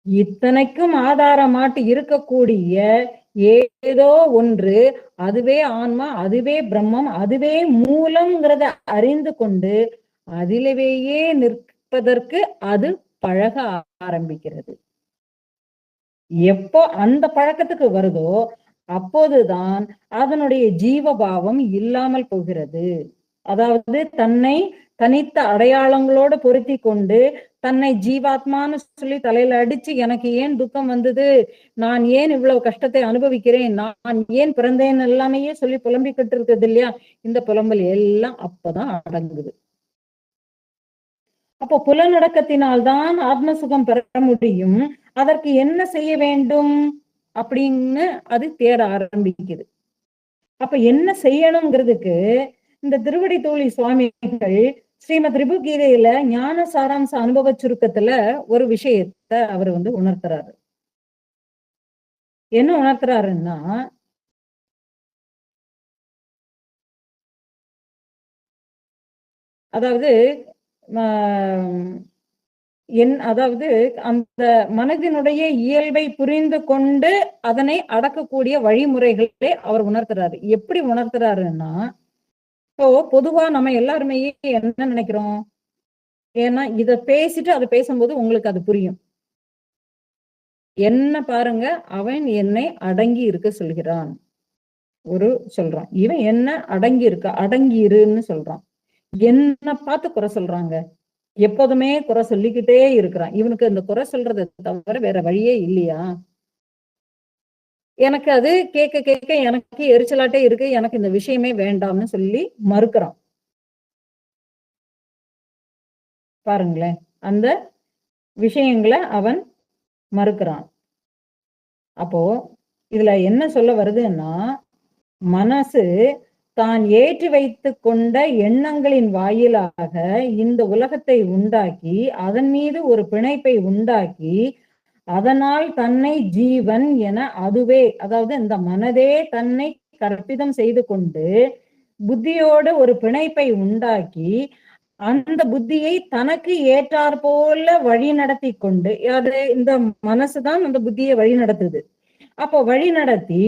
இத்தனைக்கும் ஆதாரமாட்டு இருக்கக்கூடிய ஏதோ ஒன்று, அதுவே ஆன்மா, அதுவே பிரம்மம், அதுவே மூலம்ங்கிறத அறிந்து கொண்டு அதிலேயே நிற்பதற்கு அது பழக ஆரம்பிக்கிறது. எப்போ அந்த பழக்கத்துக்கு வருதோ அப்போதுதான் அதனுடைய ஜீவபாவம் இல்லாமல் போகிறது. அதாவது தன்னை தனித்த அடையாளங்களோடு பொருத்தி கொண்டு தன்னை ஜீவாத்மான்னு சொல்லி தலையில அடிச்சு எனக்கு ஏன் துக்கம் வந்தது, நான் ஏன் இவ்வளவு கஷ்டத்தை அனுபவிக்கிறேன், நான் ஏன் பிறந்தேன் எல்லாமே சொல்லி புலம்பிக்கிட்டு இருக்குது இல்லையா, இந்த புலம்பல் எல்லாம் அப்பதான் அடங்குது. அப்போ புலநடக்கத்தினால்தான் ஆத்மசுகம் பெற முடியும். அதற்கு என்ன செய்ய வேண்டும் அப்படின்னு அது தேட ஆரம்பிக்குது. அப்ப என்ன செய்யணுங்கிறதுக்கு இந்த திருவடி தோழி சுவாமிகள் ஸ்ரீமத் ரிபுகீதையில ஞான சாராம்ச அனுபவ சுருக்கத்துல ஒரு விஷயத்த அவர் உணர்த்துறாரு. என்ன உணர்த்துறாருன்னா, அதாவது அதாவது அந்த மனதினுடைய இயல்பை புரிந்து கொண்டு அதனை அடக்கக்கூடிய வழிமுறைகளே அவர் உணர்த்துறாரு. எப்படி உணர்த்துறாருன்னா, இப்போ பொதுவா நம்ம எல்லாருமே என்ன நினைக்கிறோம், ஏன்னா இத பேசிட்டு அதை பேசும்போது உங்களுக்கு அது புரியும். என்ன பாருங்க, அவன் என்னை அடங்கி இருக்க சொல்கிறான். சொல்றான், இவன் என்ன அடங்கி இருக்க, அடங்கி இருன்னு சொல்றான். என்ன பார்த்து குறை சொல்றாங்க, எப்போதுமே குறை சொல்லிக்கிட்டே இருக்கிறான். இவனுக்கு அந்த குறை சொல்றதை தவிர வேற வழியே இல்லையா? எனக்கு அது கேட்க கேட்க எனக்கு எரிச்சலாட்டே இருக்கு, எனக்கு இந்த விஷயமே வேண்டாம்னு சொல்லி மறுக்கிறான். பாருங்களேன், அந்த விஷயங்களை அவன் மறுக்கிறான். அப்போ இதுல என்ன சொல்ல வருதுன்னா, மனசு தான் ஏற்றி வைத்து கொண்ட எண்ணங்களின் வாயிலாக இந்த உலகத்தை உண்டாக்கி அதன் மீது ஒரு பிணைப்பை உண்டாக்கி அதனால் தன்னை ஜீவன் என அதுவே, அதாவது இந்த மனதே தன்னை கற்பிதம் செய்து கொண்டு புத்தியோடு ஒரு பிணைப்பை உண்டாக்கி அந்த புத்தியை தனக்கு ஏற்றாற் போல வழி நடத்தி கொண்டு, அது இந்த மனசுதான் அந்த புத்தியை வழி நடத்துது. அப்போ வழி நடத்தி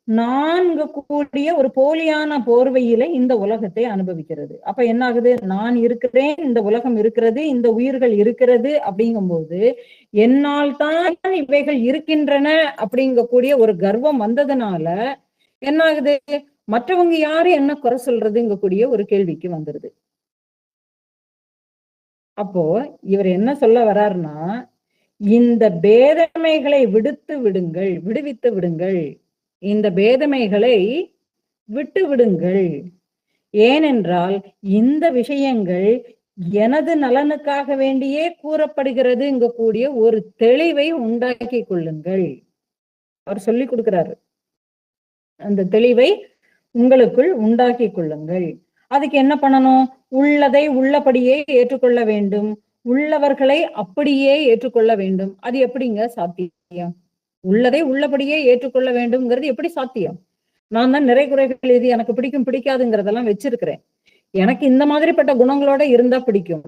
நான்கு கூடிய ஒரு போலியான போர்வையில இந்த உலகத்தை அனுபவிக்கிறது. அப்ப என்ன ஆகுது, நான் இருக்கிறேன், இந்த உலகம் இருக்கிறது, இந்த உயிர்கள் இருக்கிறது அப்படிங்கும்போது என்னால் தான் இவைகள் இருக்கின்றன அப்படிங்கக்கூடிய ஒரு கர்வம் வந்ததுனால என்ன ஆகுது, மற்றவங்க யாரு என்ன குறை சொல்றதுங்க கூடிய ஒரு கேள்விக்கு வந்துருது. அப்போ இவர் என்ன சொல்ல வர்றாருன்னா, இந்த பேதமைகளை விடுத்து விடுங்கள், விடுவித்து விடுங்கள், இந்த பேதமைகளை விட்டு விடுங்கள். ஏனென்றால் இந்த விஷயங்கள் எனது நலனுக்காக வேண்டியே கூறப்படுகிறது கூடிய ஒரு தெளிவை உண்டாக்கி கொள்ளுங்கள். அவர் சொல்லி கொடுக்கிறாரு, அந்த தெளிவை உங்களுக்குள் உண்டாக்கி கொள்ளுங்கள். அதுக்கு என்ன பண்ணணும், உள்ளதை உள்ளபடியே ஏற்றுக்கொள்ள வேண்டும், உள்ளவர்களை அப்படியே ஏற்றுக்கொள்ள வேண்டும். அது எப்படிங்க சாத்தியம்? உள்ளதை உள்ளபடியே ஏற்றுக்கொள்ள வேண்டும்ங்கிறது எப்படி சாத்தியம்? நான் தான் நிறை குறைகள் இது எனக்கு பிடிக்கும் பிடிக்காதுங்கிறதெல்லாம் வச்சிருக்கிறேன். எனக்கு இந்த மாதிரிப்பட்ட குணங்களோட இருந்தா பிடிக்கும்,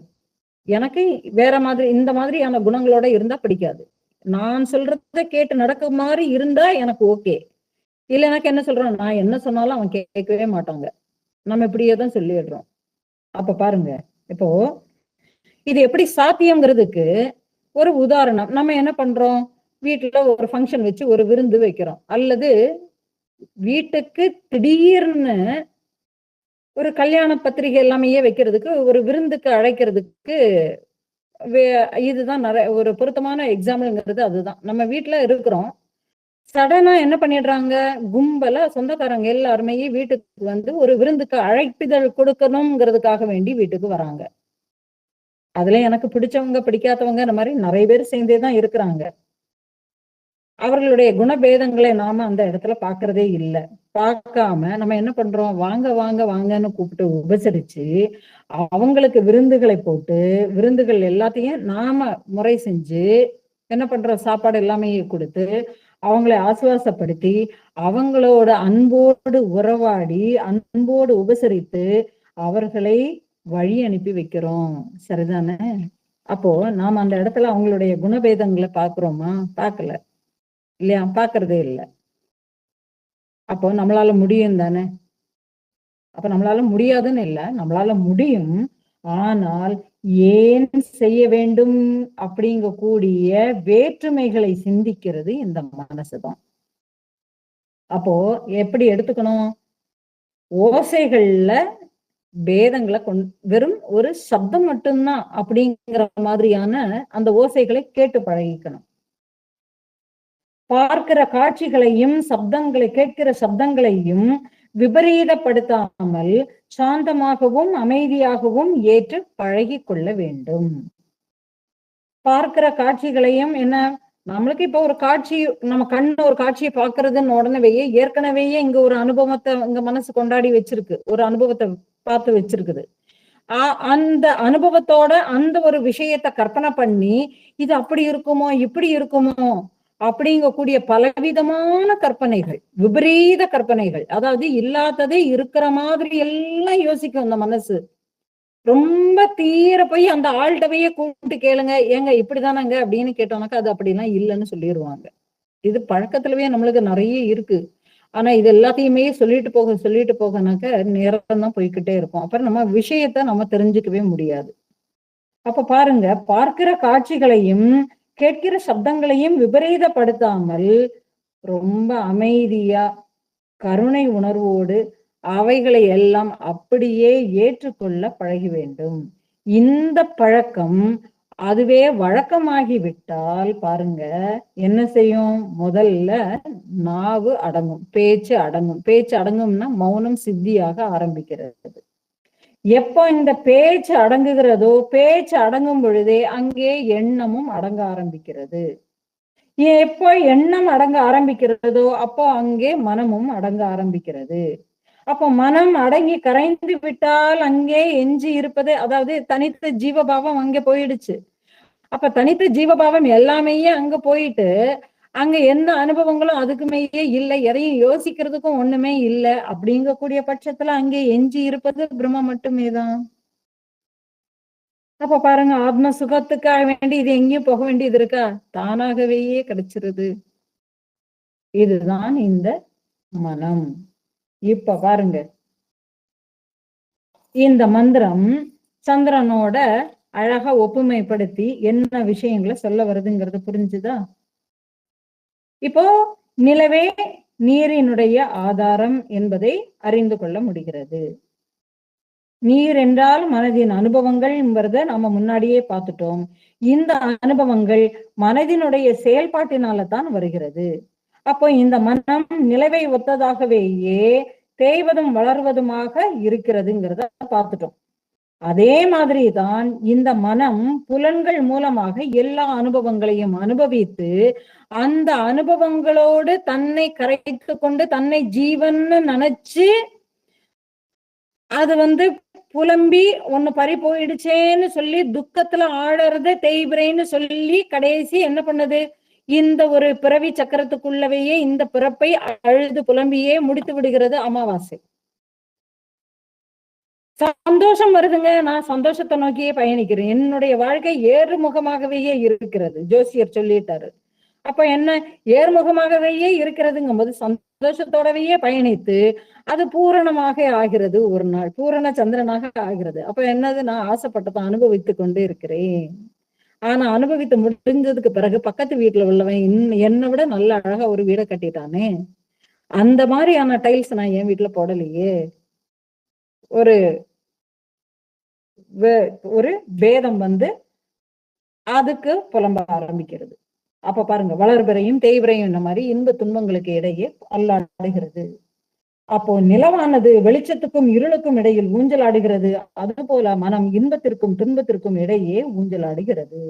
எனக்கு வேற மாதிரி இந்த மாதிரியான குணங்களோட இருந்தா பிடிக்காது. நான் சொல்றத கேட்டு நடக்க மாதிரி இருந்தா எனக்கு ஓகே. இல்ல எனக்கு என்ன சொல்றான், நான் என்ன சொன்னாலும் அவன் கேட்கவே மாட்டாங்க, நம்ம இப்படியேதான் சொல்லிடுறோம். அப்ப பாருங்க, இப்போ இது எப்படி சாத்தியம்ங்கிறதுக்கு ஒரு உதாரணம். நம்ம என்ன பண்றோம், வீட்டுல ஒரு ஃபங்க்ஷன் வச்சு ஒரு விருந்து வைக்கிறோம், அல்லது வீட்டுக்கு திடீர்னு ஒரு கல்யாண பத்திரிகை எல்லாமே வைக்கிறதுக்கு, ஒரு விருந்துக்கு அழைக்கிறதுக்கு இதுதான் ஒரு பொருத்தமான எக்ஸாம்பிள்ங்கிறது. அதுதான், நம்ம வீட்டுல இருக்கிறோம், சடனா என்ன பண்ணிடுறாங்க, கும்பல சொந்தக்காரங்க எல்லாருமே வீட்டுக்கு ஒரு விருந்துக்கு அழைப்பிதழ் கொடுக்கணுங்கிறதுக்காக வேண்டி வீட்டுக்கு வராங்க. அதுல எனக்கு பிடிச்சவங்க பிடிக்காதவங்க இந்த மாதிரி நிறைய பேர் சேர்ந்தேதான் இருக்கிறாங்க. அவர்களுடைய குணபேதங்களை நாம அந்த இடத்துல பாக்குறதே இல்லை. பார்க்காம நம்ம என்ன பண்றோம், வாங்க வாங்க வாங்கன்னு கூப்பிட்டு உபசரிச்சு அவங்களுக்கு விருந்துகளை போட்டு, விருந்துகள் எல்லாத்தையும் நாம முறை செஞ்சு என்ன பண்றோம், சாப்பாடு எல்லாமே கொடுத்து அவங்களை ஆசுவாசப்படுத்தி அவங்களோட அன்போடு உறவாடி அன்போடு உபசரித்து அவர்களை வழி அனுப்பி வைக்கிறோம். சரிதானே? அப்போ நாம அந்த இடத்துல அவங்களுடைய குணபேதங்களை பாக்குறோமா? பார்க்கல இல்லையா? பாக்குறதே இல்லை. அப்போ நம்மளால முடியும் தானே? அப்ப நம்மளால முடியாதுன்னு இல்லை, நம்மளால முடியும். ஆனால் ஏன் செய்ய வேண்டும் அப்படிங்கக்கூடிய வேற்றுமைகளை சிந்திக்கிறது இந்த மனசுதான். அப்போ எப்படி எடுத்துக்கணும்? ஓசைகள்ல பேதங்களை வெறும் ஒரு சப்தம் மட்டும்தான் அப்படிங்கிற மாதிரியான அந்த ஓசைகளை கேட்டு பழகிக்கணும். பார்க்கிற காட்சிகளையும் சப்தங்களை கேட்கிற சப்தங்களையும் விபரீதப்படுத்தாமல் சாந்தமாகவும் அமைதியாகவும் ஏற்று பழகி கொள்ள வேண்டும். பார்க்கிற காட்சிகளையும் என்ன, நம்மளுக்கு இப்ப ஒரு காட்சி, நம்ம கண்ணு ஒரு காட்சியை பார்க்கறதுன்னு உடனே ஏற்கனவே இங்க ஒரு அனுபவத்தை இங்க மனசு கொண்டாடி வச்சிருக்கு, ஒரு அனுபவத்தை பார்த்து வச்சிருக்குது. அந்த அனுபவத்தோட அந்த ஒரு விஷயத்தை கற்பனை பண்ணி இது அப்படி இருக்குமோ இப்படி இருக்குமோ அப்படிங்கக்கூடிய பலவிதமான கற்பனைகள், விபரீத கற்பனைகள், அதாவது இல்லாததே இருக்கிற மாதிரி எல்லாம் யோசிக்கும் இந்த மனசு. ரொம்ப தீர போய் அந்த ஆள்கிட்டவையே கூப்பிட்டு கேளுங்க, ஏங்க இப்படிதானங்க அப்படின்னு கேட்டோம்னாக்கா அது அப்படிலாம் இல்லைன்னு சொல்லிடுவாங்க. இது பழக்கத்துலவே நம்மளுக்கு நிறைய இருக்கு. ஆனா இது எல்லாத்தையுமே சொல்லிட்டு போகனாக்க நேரம் தான் போய்கிட்டே இருக்கும். அப்புறம் நம்ம விஷயத்த நம்ம தெரிஞ்சுக்கவே முடியாது. அப்ப பாருங்க, பார்க்கிற காட்சிகளையும் கேட்கிற சப்தங்களையும் விபரீதப்படுத்தாமல் ரொம்ப அமைதியா கருணை உணர்வோடு அவைகளை எல்லாம் அப்படியே ஏற்றுக்கொள்ள பழகி வேண்டும். இந்த பழக்கம் அதுவே வழக்கமாகி விட்டால் பாருங்க என்ன செய்யும்? முதல்ல நாவு அடங்கும், பேச்சு அடங்கும். பேச்சு அடங்கும்னா மௌனம் சித்தியாக ஆரம்பிக்கிறது. எப்போ இந்த பேச்சு அடங்குகிறதோ, பேச்சு அடங்கும் பொழுதே அங்கே எண்ணமும் அடங்க ஆரம்பிக்கிறது. எப்போ எண்ணம் அடங்க ஆரம்பிக்கிறதோ அப்போ அங்கே மனமும் அடங்க ஆரம்பிக்கிறது. அப்போ மனம் அடங்கி கரைந்து விட்டால் அங்கே எஞ்சி இருப்பது, அதாவது தனித்த ஜீவபாவம் அங்கே போயிடுச்சு. அப்ப தனித்த ஜீவபாவம் எல்லாமே அங்க போயிட்டு அங்க எந்த அனுபவங்களும் அதுக்குமேயே இல்லை, எதையும் யோசிக்கிறதுக்கும் ஒண்ணுமே இல்லை. அப்படிங்கக்கூடிய பட்சத்துல அங்கே எஞ்சி இருப்பது பிரம்ம மட்டுமே தான். அப்ப பாருங்க, ஆத்ம சுகத்துக்காக வேண்டி இது எங்கேயும் போக வேண்டியது இருக்கா? தானாகவே கிடைச்சிருது. இதுதான் இந்த மனம். இப்ப பாருங்க, இந்த மந்திரம் சந்திரனோட அழகா ஒப்புமைப்படுத்தி என்ன விஷயங்களை சொல்ல வருதுங்கிறது புரிஞ்சுதா? இப்போ நிலவே நீரினுடைய ஆதாரம் என்பதை அறிந்து கொள்ள முடிகிறது. நீர் என்றால் மனதின் அனுபவங்கள் என்பதை நம்ம முன்னாடியே பார்த்துட்டோம். இந்த அனுபவங்கள் மனதினுடைய செயல்பாட்டினால தான் வருகிறது. அப்போ இந்த மனம் நிலவை ஒத்ததாகவேயே தேய்வதும் வளர்வதுமாக இருக்கிறதுங்கிறத பார்த்துட்டோம். அதே மாதிரிதான் இந்த மனம் புலன்கள் மூலமாக எல்லா அனுபவங்களையும் அனுபவித்து அந்த அனுபவங்களோடு தன்னை கரைத்து கொண்டு தன்னை ஜீவன்னு நினைச்சு அது புலம்பி ஒண்ணு பறி போயிடுச்சேன்னு சொல்லி துக்கத்துல ஆழறத தேய்பிரைன்னு சொல்லி கடைசி என்ன பண்ணுது? இந்த ஒரு பிறவி சக்கரத்துக்குள்ளவையே இந்த பிறப்பை அழுது புலம்பியே முடித்து விடுகிறது அமாவாசை. சந்தோஷம் வருதுங்க, நான் சந்தோஷத்தை நோக்கியே பயணிக்கிறேன், என்னுடைய வாழ்க்கை ஏறுமுகமாகவே இருக்கிறது, ஜோசியர் சொல்லிட்டாரு. அப்ப என்ன, ஏறுமுகமாகவே இருக்கிறதுங்கும் போது சந்தோஷத்தோடவே பயணித்து அது பூரணமாக ஆகிறது. ஒரு நாள் பூரண சந்திரனாக ஆகிறது. அப்ப என்னது, நான் ஆசைப்பட்டதை அனுபவித்து கொண்டு இருக்கிறேன். ஆனா அனுபவித்து முடிஞ்சதுக்கு பிறகு பக்கத்து வீட்டுல உள்ளவன் என்னை விட நல்ல அழகா ஒரு வீடை கட்டிட்டானே, அந்த மாதிரியான டைல்ஸ் நான் என் வீட்டுல போடலையே. ஒரு ஒரு பேதம் அதுக்கு புலம்ப ஆரம்பிக்கிறது. அப்ப பாருங்க, வளர்பிறையும் தேய்பிறையும் இந்த மாதிரி இன்ப துன்பங்களுக்கு இடையே அல்லாடுகிறது. அப்போ நிலவானது வெளிச்சத்துக்கும் இருளுக்கும் இடையில் ஊஞ்சலாடுகிறது. அது போல மனம் இன்பத்திற்கும் துன்பத்திற்கும் இடையே ஊஞ்சலாடுகிறது.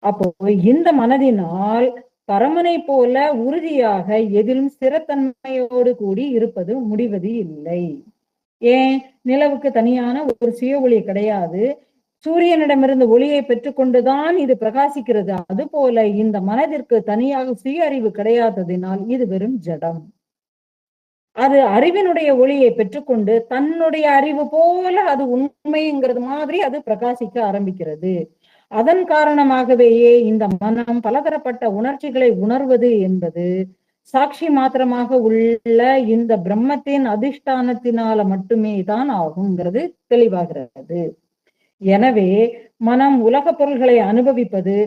அப்போ இந்த மனதினால் பரமனை போல உறுதியாக எதிலும் ஸ்திரத்தன்மையோடு கூடி இருப்பது முடிவது இல்லை. ஏன்? நிலவுக்கு தனியான ஒரு சுய ஒளி கிடையாது. சூரியனிடமிருந்து ஒளியை பெற்றுக்கொண்டுதான் இது பிரகாசிக்கிறது. அது போல இந்த மனதிற்கு தனியாக சுய அறிவு கிடையாததினால் இது வெறும் ஜடம். அது அறிவினுடைய ஒளியை பெற்றுக்கொண்டு தன்னுடைய அறிவு போல அது உண்மைங்கிறது மாதிரி அது பிரகாசிக்க ஆரம்பிக்கிறது. அதன் காரணமாகவேயே இந்த மனம் பலதரப்பட்ட உணர்ச்சிகளை உணர்வது என்பது சாட்சி மாத்திரமாக உள்ள இந்த பிரம்மத்தின் அதிஷ்டானத்தினால மட்டுமே தான் ஆகுங்கிறது தெளிவாகிறது. எனவே மனம் உலக பொருள்களை அனுபவிப்பது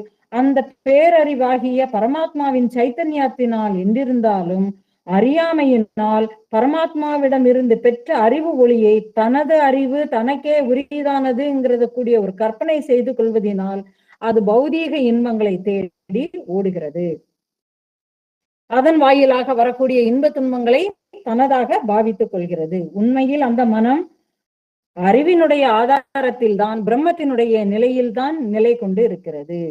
அந்த பேரறிவாகிய பரமாத்மாவின் சைத்தன்யத்தினால் என்றிருந்தாலும் அறியாமையினால் பரமாத்மாவிடம் இருந்து பெற்ற அறிவு ஒளியை தனது அறிவு தனக்கே உரியதானதுங்கிறத கூடிய ஒரு கற்பனை செய்து கொள்வதனால் அது பௌதீக இன்பங்களை தேடி ஓடுகிறது. அதன் வாயிலாக வரக்கூடிய இன்ப துன்பங்களை தனதாக பாவித்துக் கொள்கிறது. உண்மையில் அந்த மனம் அறிவினுடைய ஆதாரத்தில் தான் பிரம்மத்தினுடைய நிலையில் தான் நிலை கொண்டு இருக்கிறது.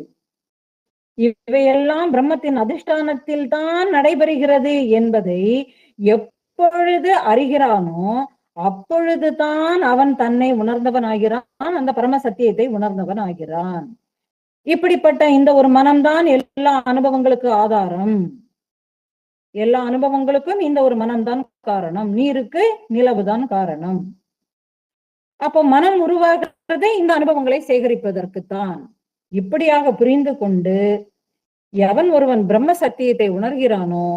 இவையெல்லாம் பிரம்மத்தின் அதிஷ்டானத்தில் தான் நடைபெறுகிறது என்பதை எப்பொழுது அறிகிறானோ அப்பொழுதுதான் அவன் தன்னை உணர்ந்தவன் ஆகிறான், அந்த பரம சத்தியத்தை உணர்ந்தவன் ஆகிறான். இப்படிப்பட்ட இந்த ஒரு மனம்தான் எல்லா அனுபவங்களுக்கு ஆதாரம். எல்லா அனுபவங்களுக்கும் இந்த ஒரு மனம்தான் காரணம். நீருக்கு நிலவுதான் காரணம். அப்போ மனம் உருவாகிறதே இந்த அனுபவங்களை சேகரிப்பதற்குத்தான். இப்படியாக புரிந்து கொண்டு எவன் ஒருவன் பிரம்ம சத்தியத்தை உணர்கிறானோ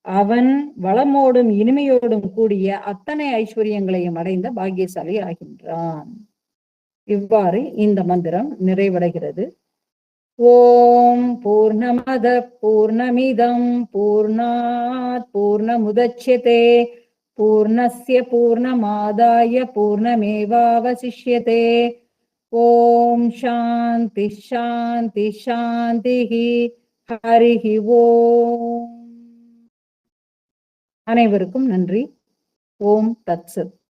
அவன் வளமோடும் இனிமையோடும் கூடிய அத்தனை ஐஸ்வர்யங்களையும் அடைந்த பாக்கியசாலி ஆகின்றான். இவ்வாறு இந்த மந்திரம் நிறைவடைகிறது. ஓம் பூர்ணமத பூர்ணமிதம் பூர்ணாத் பூர்ணமுதச்யதே பூர்ணஸ்ய பூர்ணமாதாய பூர்ணமேவாவசிஷ்யதே. ஓம் சாந்தி சாந்தி சாந்தி. ஹரிஹி ஓம். அனைவருக்கும் நன்றி. ஓம் தத்சத்.